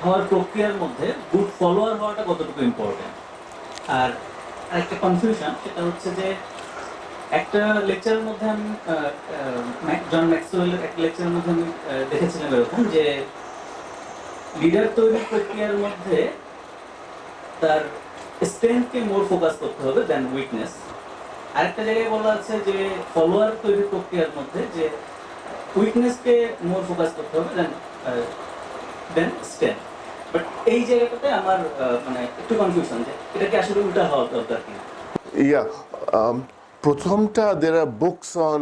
হওয়ার প্রক্রিয়ার মধ্যে good follower হওয়াটা কতটুকু important. আর একটা কনফিউশন, সেটা হচ্ছে যে একটা লেকচারের মধ্যে আমি জন ম্যাক্সওয়েলের একটা লেকচারের মধ্যে আমি দেখেছিলাম এরকম যে লিডার তৈরির প্রক্রিয়ার মধ্যে তার স্ট্রেংথকে মোর ফোকাস করতে হবে দেন উইকনেস। আরেকটা জায়গায় বলা আছে যে ফলোয়ার তৈরির প্রক্রিয়ার মধ্যে যে উইকনেসকে মোর ফোকাস করতে হবে দেন স্ট্রেংথ। বাট এই জায়গাটাতে আমার মানে একটু কনফিউশন যে এটা কি আসলে উল্টা হওয়া দরকার কিনা। প্রথমটা, there are books on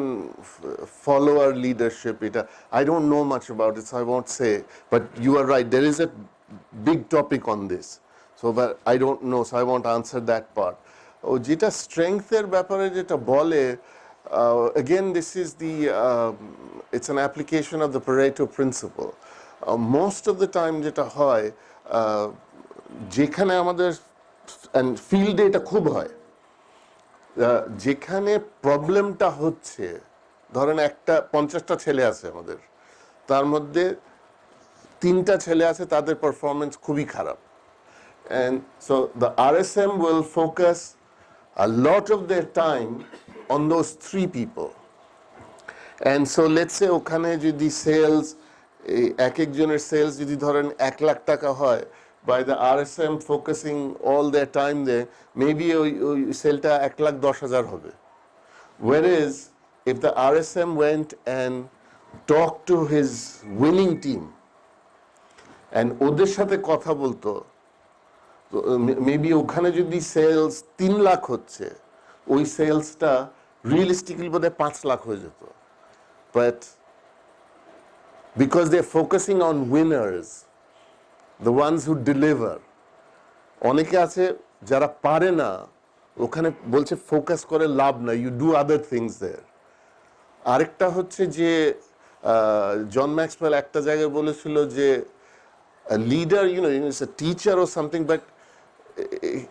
follower leadership. I don't know much about it, so I won't say, but you are right, there is a big topic on this, so but I don't know, so I won't answer that part. যেটা স্ট্রেংথের ব্যাপারে যেটা বলে, again this is it's an application of the Pareto principle. Most of the time যেটা হয়, যেখানে আমাদের ফিল্ডে এটা খুব হয়, যেখানে প্রবলেমটা হচ্ছে ধরেন একটা 50টা ছেলে আছে আমাদের, তার মধ্যে 3টা ছেলে আছে তাদের পারফরমেন্স খুবই খারাপ, and so the RSM will focus a lot of their time on those 3 people. And so let's say ওখানে যদি সেলস, এক একজনের সেলস যদি ধরেন 1 লাখ টাকা হয়, by the RSM focusing all their time there, maybe ওই সেলটা 1,10,000 হবে. Whereas if the RSM went and talked to his winning team and ওদের সাথে কথা বলতো, মেবি ওখানে যদি সেলস 3 লাখ হচ্ছে, ওই সেলসটা রিয়েলিস্টিক্যালি বোধহয় 5 লাখ হয়ে যেত। But because they're focusing on winners, the ones who deliver, অনেকে আছে যারা পারে না, ওখানে বলছে ফোকাস করে লাভ না, ইউ ডু আদার থিংস দেয়ার। আরেকটা হচ্ছে যে জন ম্যাক্সওয়েল একটা জায়গায় বলেছিল যে leader, it's a teacher or something, but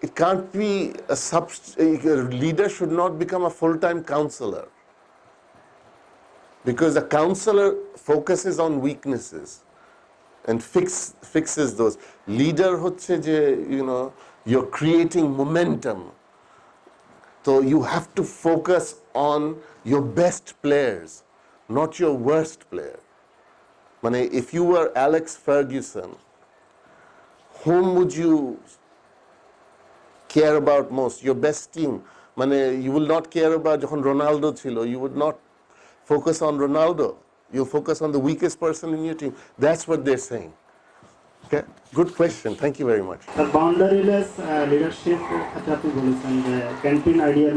it can't be a leader should not become a full-time counselor, because the counselor focuses on weaknesses and fixes those. Leader হচ্ছে যে you're creating momentum, so you have to focus on your best players, not your worst player. মানে if you were Alex Ferguson, whom would you care about most? Your best team. মানে you will not care about যখন Ronaldo ছিল, you would not focus on Ronaldo, you focus on the weakest person in your team. That's what they're saying. Okay, good question, thank you very much. The boundaryless leadership ক্ষেত্রে আপনি বলেছেন যে canteen আইডিয়ার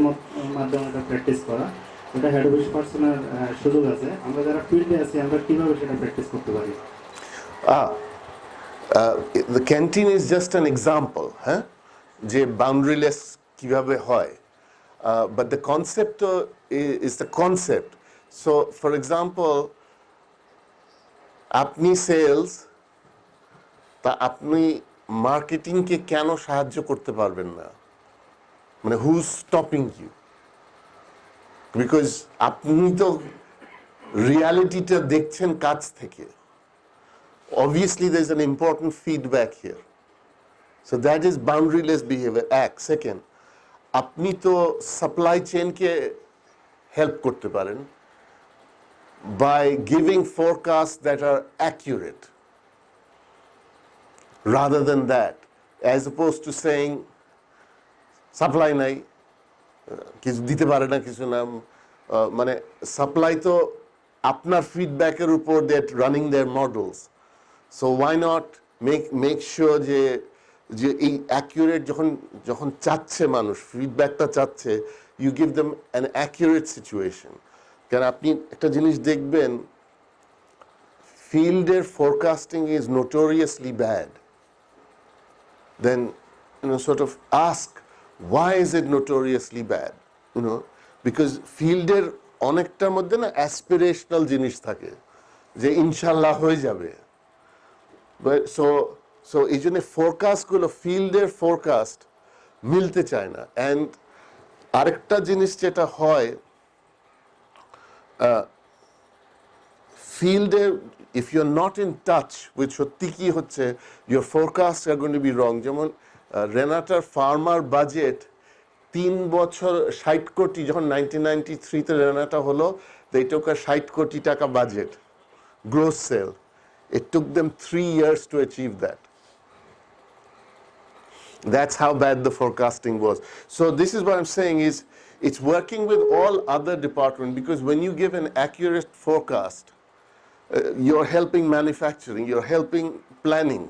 মাধ্যমে এটা practice করা, এটা head office পার্সনের সুযোগ আছে। আমরা যারা ফিল্ডে আছি আমরা কিভাবে সেটা প্র্যাকটিস করতে পারি? The canteen is just an example, হ্যাঁ, যে boundaryless কিভাবে হয়, but the concept is the concept. So for example, আপনি সেলস, তা আপনি মার্কেটিংকে কেন সাহায্য করতে পারবেন না? মানে হু স্টপিং ইউ? বিকজ আপনি তো রিয়ালিটিটা দেখছেন কাছ থেকে। Obviously there is an important feedback here, so that is boundaryless behavior. Second, আপনি তো সাপ্লাই চেইনকে হেল্প করতে পারেন by giving forecasts that are accurate, rather than that, as opposed to saying supply নাই, কিছু দিতে পারে না, কিছু না। মানে সাপ্লাই তো আপনার ফিডব্যাকের উপর that running their models, so why not make sure যে এই অ্যাকিউরেট যখন চাচ্ছে মানুষ, ফিডব্যাকটা চাচ্ছে, you give them an accurate situation. কারণ আপনি একটা জিনিস দেখবেন, ফিল্ডের forecasting is notoriously bad. Then sort of ask, why is it notoriously bad? Because fielder অনেকটার মধ্যে না অ্যাসপিরেশনাল জিনিস থাকে যে ইনশাল্লাহ হয়ে যাবে। সো এই জন্য ফোরকাস্টগুলো, ফিল্ডের ফোরকাস্ট মিলতে চায় না। অ্যান্ড আরেকটা জিনিস যেটা হয় ফিল্ডে, if you're not in touch with সত্যি কি হচ্ছে, your forecasts are going to be wrong. যেমন রেনাটার ফার্মার বাজেট 3 বছর 60 কোটি, যখন 1993-তে রেনাটা হলো, they took a 60 কোটি টাকা budget gross sale. It took them 3 years to achieve that. That's how bad the forecasting was. So this is what I'm saying is, it's working with all other departments, because when you give an accurate forecast, you're helping manufacturing, you're helping planning.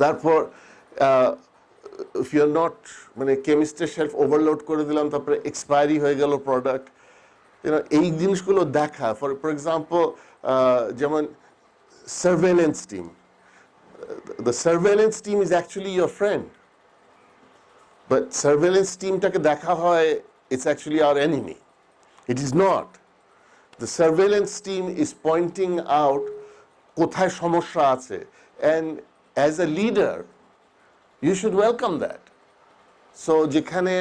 Therefore, if you're not, মানে কেমিস্টের shelf overload করে দিলাম, তারপরে expiry হয়ে গেল product, এই জিনিসগুলো দেখা। For example, যেমন surveillance team, the surveillance team is actually your friend, but surveillance টিমটাকে দেখা হয় it's actually our enemy. It is not. The surveillance team is pointing out কোথায় সমস্যা আছে, and as a leader you should welcome that. So যেখানে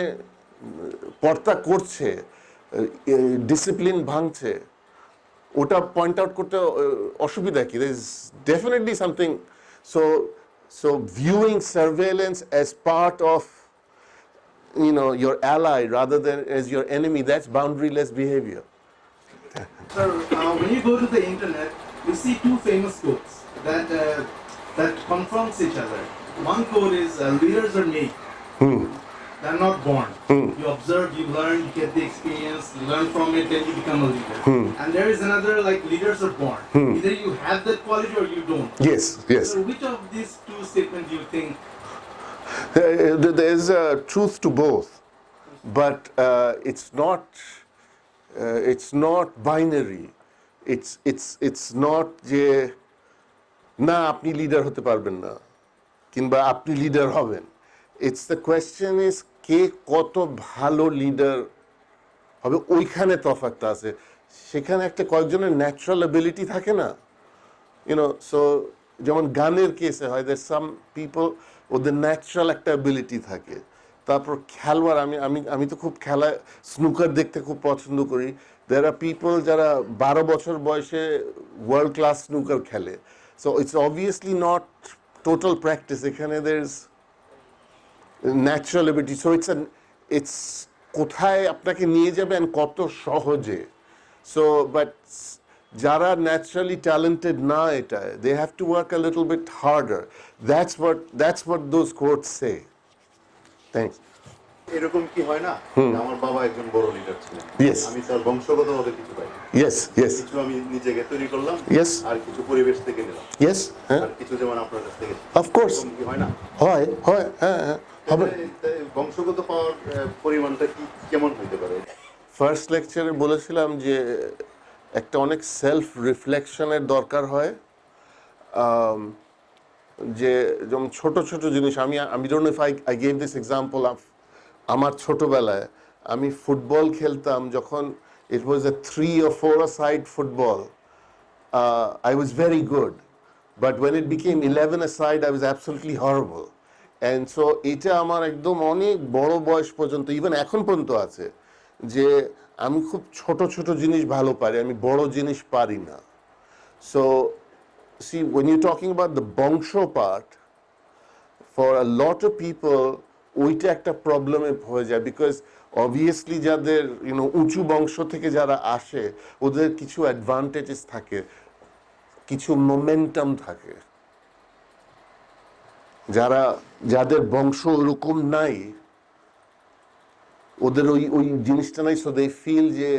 পর্তা করছে, discipline ভাঙছে, ওটা point out করতে অসুবিধা কি? There is definitely something. So so viewing surveillance as part of your ally rather than as your enemy, that's boundaryless behavior. Sir, when you go to the internet, you see two famous quotes that confronts each other. One quote is, "Leaders are made; they're not born. You observe, you learn, you get the experience, you learn from it, then you become a leader." And there is another, like, leaders are born. Either you have that quality or you don't. Yes, yes. So which of these two statements do you think? There's a truth to both, but it's not binary. It's not যে না আপনি leader হতে পারবেন না কিংবা আপনি leader হবেন। It's the question is কে কত ভালো লিডার হবে, ওইখানে তফাৎটা আছে। সেখানে একটা কয়েকজনের ন্যাচারাল অ্যাবিলিটি থাকে না, সো যেমন গানের কেসে হয়, দের সাম পিপল ওদের ন্যাচারাল একটা অ্যাবিলিটি থাকে। তারপর খেলোয়াড়, আমি আমি আমি তো খুব খেলা স্নুকার দেখতে খুব পছন্দ করি। দের আর পিপল যারা 12 বছর বয়সে ওয়ার্ল্ড ক্লাস স্নুকার খেলে। So it's obviously not total practice, এখানে there is natural ability. So it's কোথায় আপনাকে নিয়ে যাবেন কত সহজে। সো বাট যারা ন্যাচারালি ট্যালেন্টেড না, এটা they have to work a little bit harder. That's what those quotes say. Thanks. এরকম কি হয় না, আমার বাবা একজন বড় লিডার ছিলেন, Yes. আমি তার বংশগতভাবে কিছু পাই, ইয়েস ইয়েস কিছু আমি নিজেকে তৈরি করলাম, Yes. আর কিছু পরিবেশ থেকে নিলাম, ইয়েস, হ্যাঁ, আর কিছু যেমন আপনার কাছ থেকে। অফকোর্স এরকম কি হয় না? হয় হয়, হ্যাঁ হ্যাঁ হবে। তাহলে বংশগত পাওয়ার পরিমাণটা কি কেমন হইতে পারে? ফার্স্ট লেকচারে বলেছিলাম যে একটা অনেক সেলফ রিফ্লেকশনের দরকার হয়। যে যেমন ছোট ছোট জিনিস, আমি don't know if I gave this example of আমার ছোটবেলায় আমি ফুটবল খেলতাম যখন ইট ওয়াজ এ 3 or 4 side football, I was very good, but when it became 11 aside, I was absolutely horrible. And so এটা আমার একদম অনেক বড় বয়স পর্যন্ত, ইভেন এখন পর্যন্ত আছে, যে আমি খুব ছোট ছোট জিনিস ভালো পারি, আমি বড় জিনিস পারি না। So see, when you're talking about the বংশ part, for a lot of people ওইটা একটা প্রবলেমে হয়ে যায়, বিকজ অবভিয়াসলি যাদের উঁচু বংশ থেকে যারা আসে ওদের কিছু অ্যাডভান্টেজেস থাকে, কিছু মোমেন্টাম থাকে। যাদের বংশ ওরকম নাই, ওদের ওই জিনিসটা নাই, সো দে ফিল যে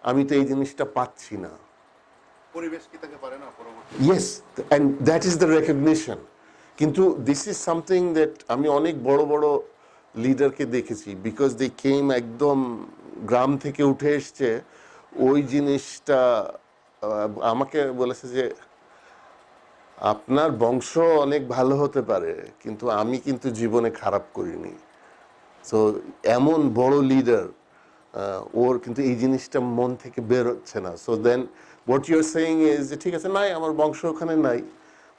আমি তো এই জিনিসটা পাচ্ছি না। পরিবেশ কি তাকে পারে না পরবর্তী? Yes, and that is the recognition. কিন্তু দিস ইজ সামথিং দ্যাট আমি অনেক বড় বড় লিডারকে দেখেছি, বিকজ দে কেম একদম গ্রাম থেকে উঠে এসছে, ওই জিনিসটা আমাকে বলেছে যে আপনার বংশ অনেক ভালো হতে পারে কিন্তু আমি কিন্তু জীবনে খারাপ করিনি। সো এমন বড় লিডার, ওর কিন্তু এই জিনিসটা মন থেকে বের হচ্ছে না। So then what you are saying is যে ঠিক আছে, নাই আমার বংশ ওখানে নাই,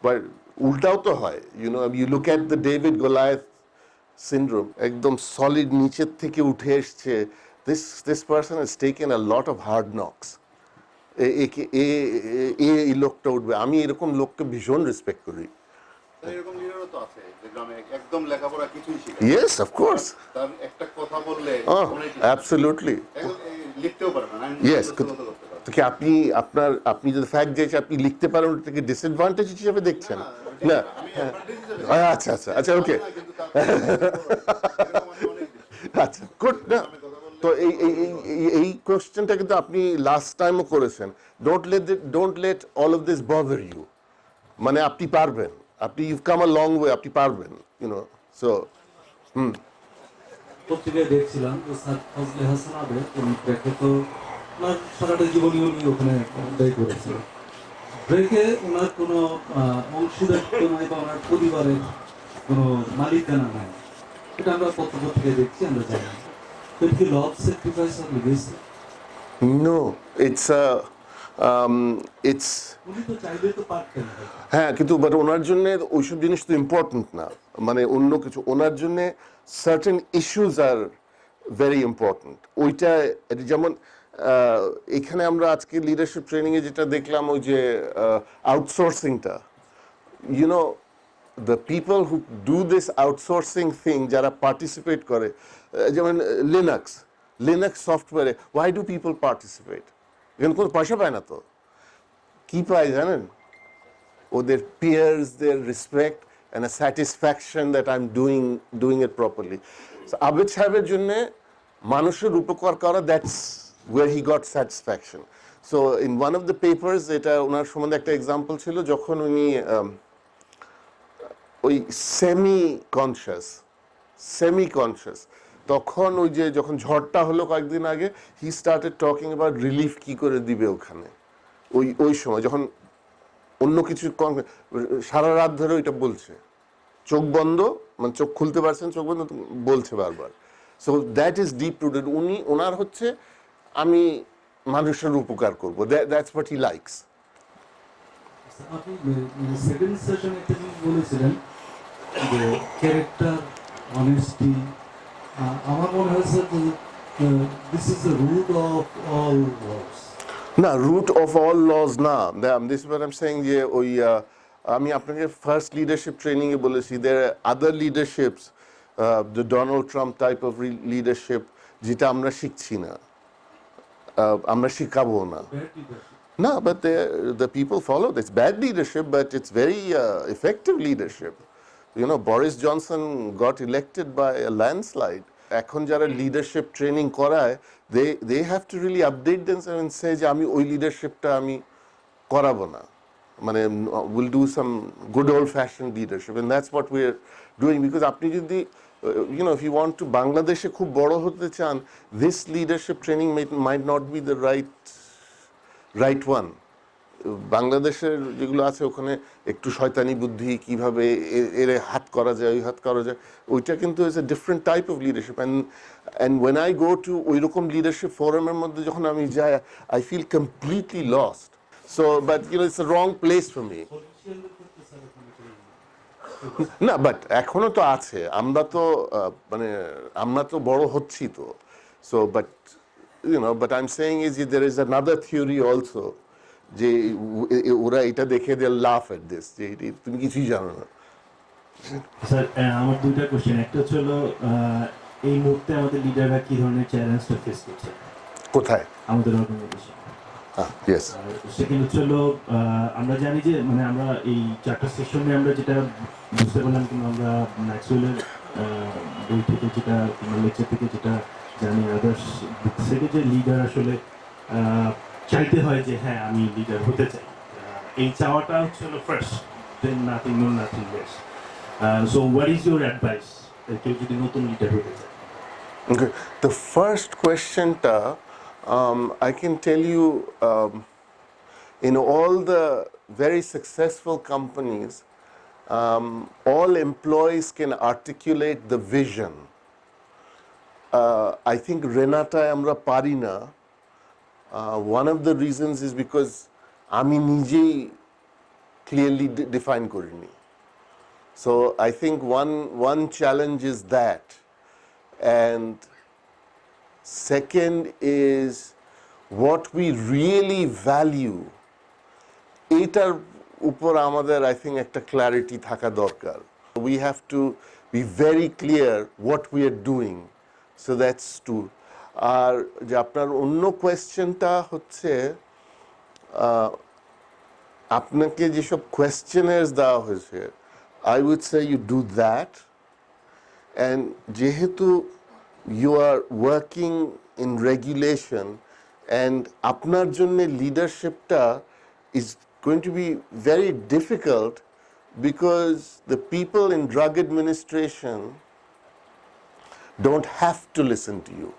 বাট উল্টাও তো হয়। You look at the David Goliath syndrome, একদম সলিড নিচের থেকে উঠে এসছে। This person has taken a lot of hard knocks. এই লোকটা উঠবে, আমি এরকম লোককে ভীষণ রেসপেক্ট করি। এরকম লিডারও তো আছে যে গ্রামে একদম লেখাপড়া কিছুই শিখে না। ইয়েস, অফকোর্স, তার একটা কথা বললে অনেক কিছু। অ্যাবসলিউটলি, লিখতেও পারে না। ইয়েস। তো কি আপনি যদি ফ্যাক্ট যে আপনি লিখতে পারেন ওটাকে ডিসঅ্যাডভান্টেজ হিসেবে দেখছেন? না, আচ্ছা আচ্ছা আচ্ছা, ওকে, আচ্ছা, গুড। না, তো এই কোশ্চেনটা কিন্তু আপনি লাস্ট টাইমও করেছেন। Don't let all of this bother you, মানে আপনি পারবেন, আপনি you come a long way, আপনি পারবেন, সো পত্রিকায় দেখছিলাম যে স্যার ফজলে হাসান আবেদ ব্রেকে তো ওনার সারাটা জীবনীও নিয়ে ওখানে ব্যয় করেছিল। ব্রেকে ওনার কোনো অংশীদারিত্ব নাই বা ওনার পরিবারের কোনো মালিকানা নাই, এটা আমরা পত্রিকায় দেখছি, আমরা জানি। তো কি লভ স্যাক্রিফাইস হবে গেছে? নো, ইটস উনি তো চাইলে তো পারতেন। হ্যাঁ, কিন্তু বাট ওনার জন্য ওইসব জিনিস তো ইম্পর্টেন্ট না, মানে অন্য কিছু। ওনার জন্য certain issues are very important. ওইটা এটা যেমন এখানে আমরা আজকে লিডারশিপ ট্রেনিংয়ে যেটা দেখলাম ওই যে আউটসোর্সিংটা, you know the people who do this outsourcing thing, যারা পার্টিসিপেট করে, যেমন লিনাক্স সফটওয়্যারে ওয়াই ডু পিপল পার্টিসিপেট? এখানে কোনো পয়সা পায় না তো, কি পায় জানেন? ওদের পিয়ার্সদের respect and a satisfaction that I am doing it properly. Abed সাহেবের জন্য মানুষের উপকার করা, that's where he got satisfaction. So in one of the papers, এটা ওনার সম্বন্ধে একটা এক্সাম্পল ছিল, যখন উনি ওই সেমি কনসিয়াস, তখন ওই যে যখন ঝড়টা হলো কয়েকদিন আগে, he started talking about relief কি করে দিবে ওখানে। ওই সময় যখন অন্য কিছু সারা রাত ধরে ওইটা বলছে, চোখ বন্ধ, মানে চোখ খুলতে পারছেন, চোখ বন্ধ বলছে বারবার। So that is deep rooted. ওনার হচ্ছে আমি মানুষের উপকার করবো, দ্যাটস হোয়াট হি লাইকস। আপনি সেকেন্ড সেশনে একটা জিনিস বলেছিলেন যে ক্যারেক্টার, অনেস্টি, আমার মনে হয়েছে যে this is the root of all wars. না, রুট অফ অল লজ না, this is what I am saying, যে ওই আমি আপনাকে ফার্স্ট লিডারশিপ ট্রেনিংয়ে বলেছি, there other leaderships, the Donald Trump type of leadership, যেটা আমরা শিখছি না, আমরা শিখাবো না। No, but the people follow this bad leadership, but it's very effective leadership. You know, Boris Johnson got elected by a landslide. এখন যারা leadership training করায়, they have to really update themselves and say যে আমি ওই লিডারশিপটা আমি করাবো না, মানে we'll do some good old fashioned leadership, and that's what we're doing. Because আপনি যদি you know, if you want to বাংলাদেশে খুব বড় হতে চান, this leadership training might not be the right one. বাংলাদেশের যেগুলো আছে ওখানে একটু শয়তানি বুদ্ধি, কিভাবে এর হাত করা যায়, ওই হাত করা যায়, ওইটা কিন্তু is a different type of leadership. And when I go to ওই রকম লিডারশিপ ফোরামের মধ্যে যখন আমি যাই, I feel completely lost. So but you know, it's a wrong place for me. না, বাট এখনো তো আছে, আমরা তো মানে আমরা তো বড় হচ্ছি তো। So but you know, but I'm saying is there is another theory also, যে ওরা এটা দেখে they'll laugh at this, যে তুমি কিছুই জানো না। স্যার, আমার দুইটা কোশ্চেন। একটা হচ্ছে হলো এই মুহূর্তে আমাদের লিডাররা কি ধরনের চ্যালেঞ্জটা ফেস করছে কোথায়? আমাদের অর্গানাইজেশন। ইয়েস। সেকেন্ড হচ্ছে হলো আমরা জানি যে মানে আমরা এই চারটা সেশনে আমরা যেটা বুঝতে পারলাম, কিন্তু আমরা ম্যাক্সওয়েলের বই থেকে যেটা, লেকচার থেকে যেটা জানি, আদার্স থেকে, যে লিডার আসলে চাইতে হয় যে হ্যাঁ আমি লিডার হতে চাই, এই চাওয়াটা হচ্ছে হলো first, then nothing more nothing less. So what is your advice কেউ যদি নতুন লিডার হতে চায়? Okay, the first question I can tell you, in all the very successful companies, all employees can articulate the vision. I think Renata আমরা পারি না. One of the reasons is because আমি নিজেই clearly define করিনি. So I think one challenge is that. And second is what we really value, এটার উপর আমাদের I think একটা clarity থাকা দরকার. We have to be very clear what we are doing. So that's two. আর যে আপনার অন্য কোয়েশ্চেনটা হচ্ছে, আপনাকে যেসব কোয়েশ্চেনার্স দেওয়া হয়েছে, I would say you do that. And যেহেতু you are working in regulation, and আপনার জন্য leadershipটা is going to be very difficult, because the people in drug administration don't have to listen to you.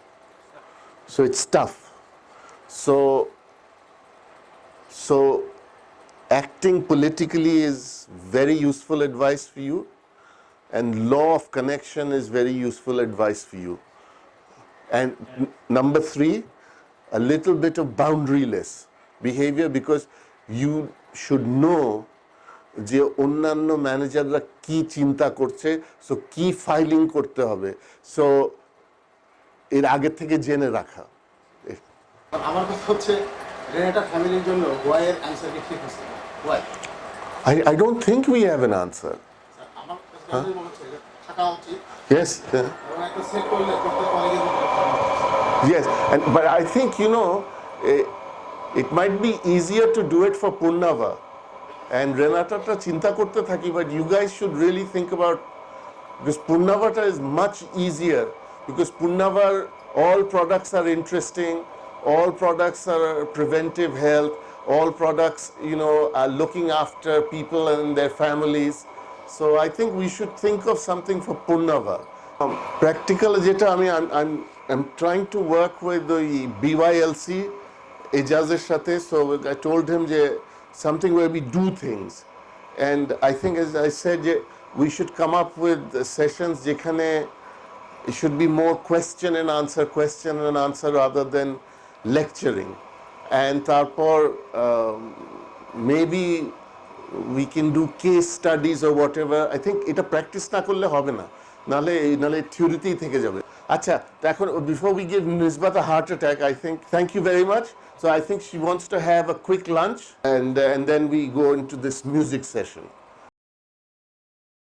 So it's tough. So acting politically is very useful advice for you, and law of connection is very useful advice for you. And number three, a little bit of boundaryless behavior, because you should know যে অন্যান্য ম্যানেজাররা কি চিন্তা করছে, so কি filing করতে হবে। So এর আগে থেকে জেনে রাখা। আমার কথা হচ্ছে রেনেটা ফ্যামিলির জন্য ওয়াইয়ের অ্যান্সার কি ঠিক হচ্ছে Y I don't think we have an answer. আমার কাছে যতই মনে হচ্ছে এটা থাকা উচিত Yes, এবং একটা সেট করলে প্রত্যেক কলেজের yes, but I think it might be easier to do it for Purnava and Renata ta chinta korte thaki, but you guys should really think about, because Purnavata is much easier, because Purnava all products are interesting, all products are preventive health, all products are looking after people and their families. So I think we should think of something for Purnava. Practical jeta I'm trying to work with the BYLC Ejaz's সাথে, so I told him যে something where we do things, and I think, as I said, we should come up with sessions যেখানে it should be more question and answer rather than lecturing, and তারপর maybe we can do case studies or whatever. I think এটা practice না করলে হবে না, নালে থিওরিতেই থেকে যাবে। আচ্ছা, তো এখন before we give Nisbat a heart attack, I think, thank you very much. So I think she wants to have a quick lunch, and then we go into this music session.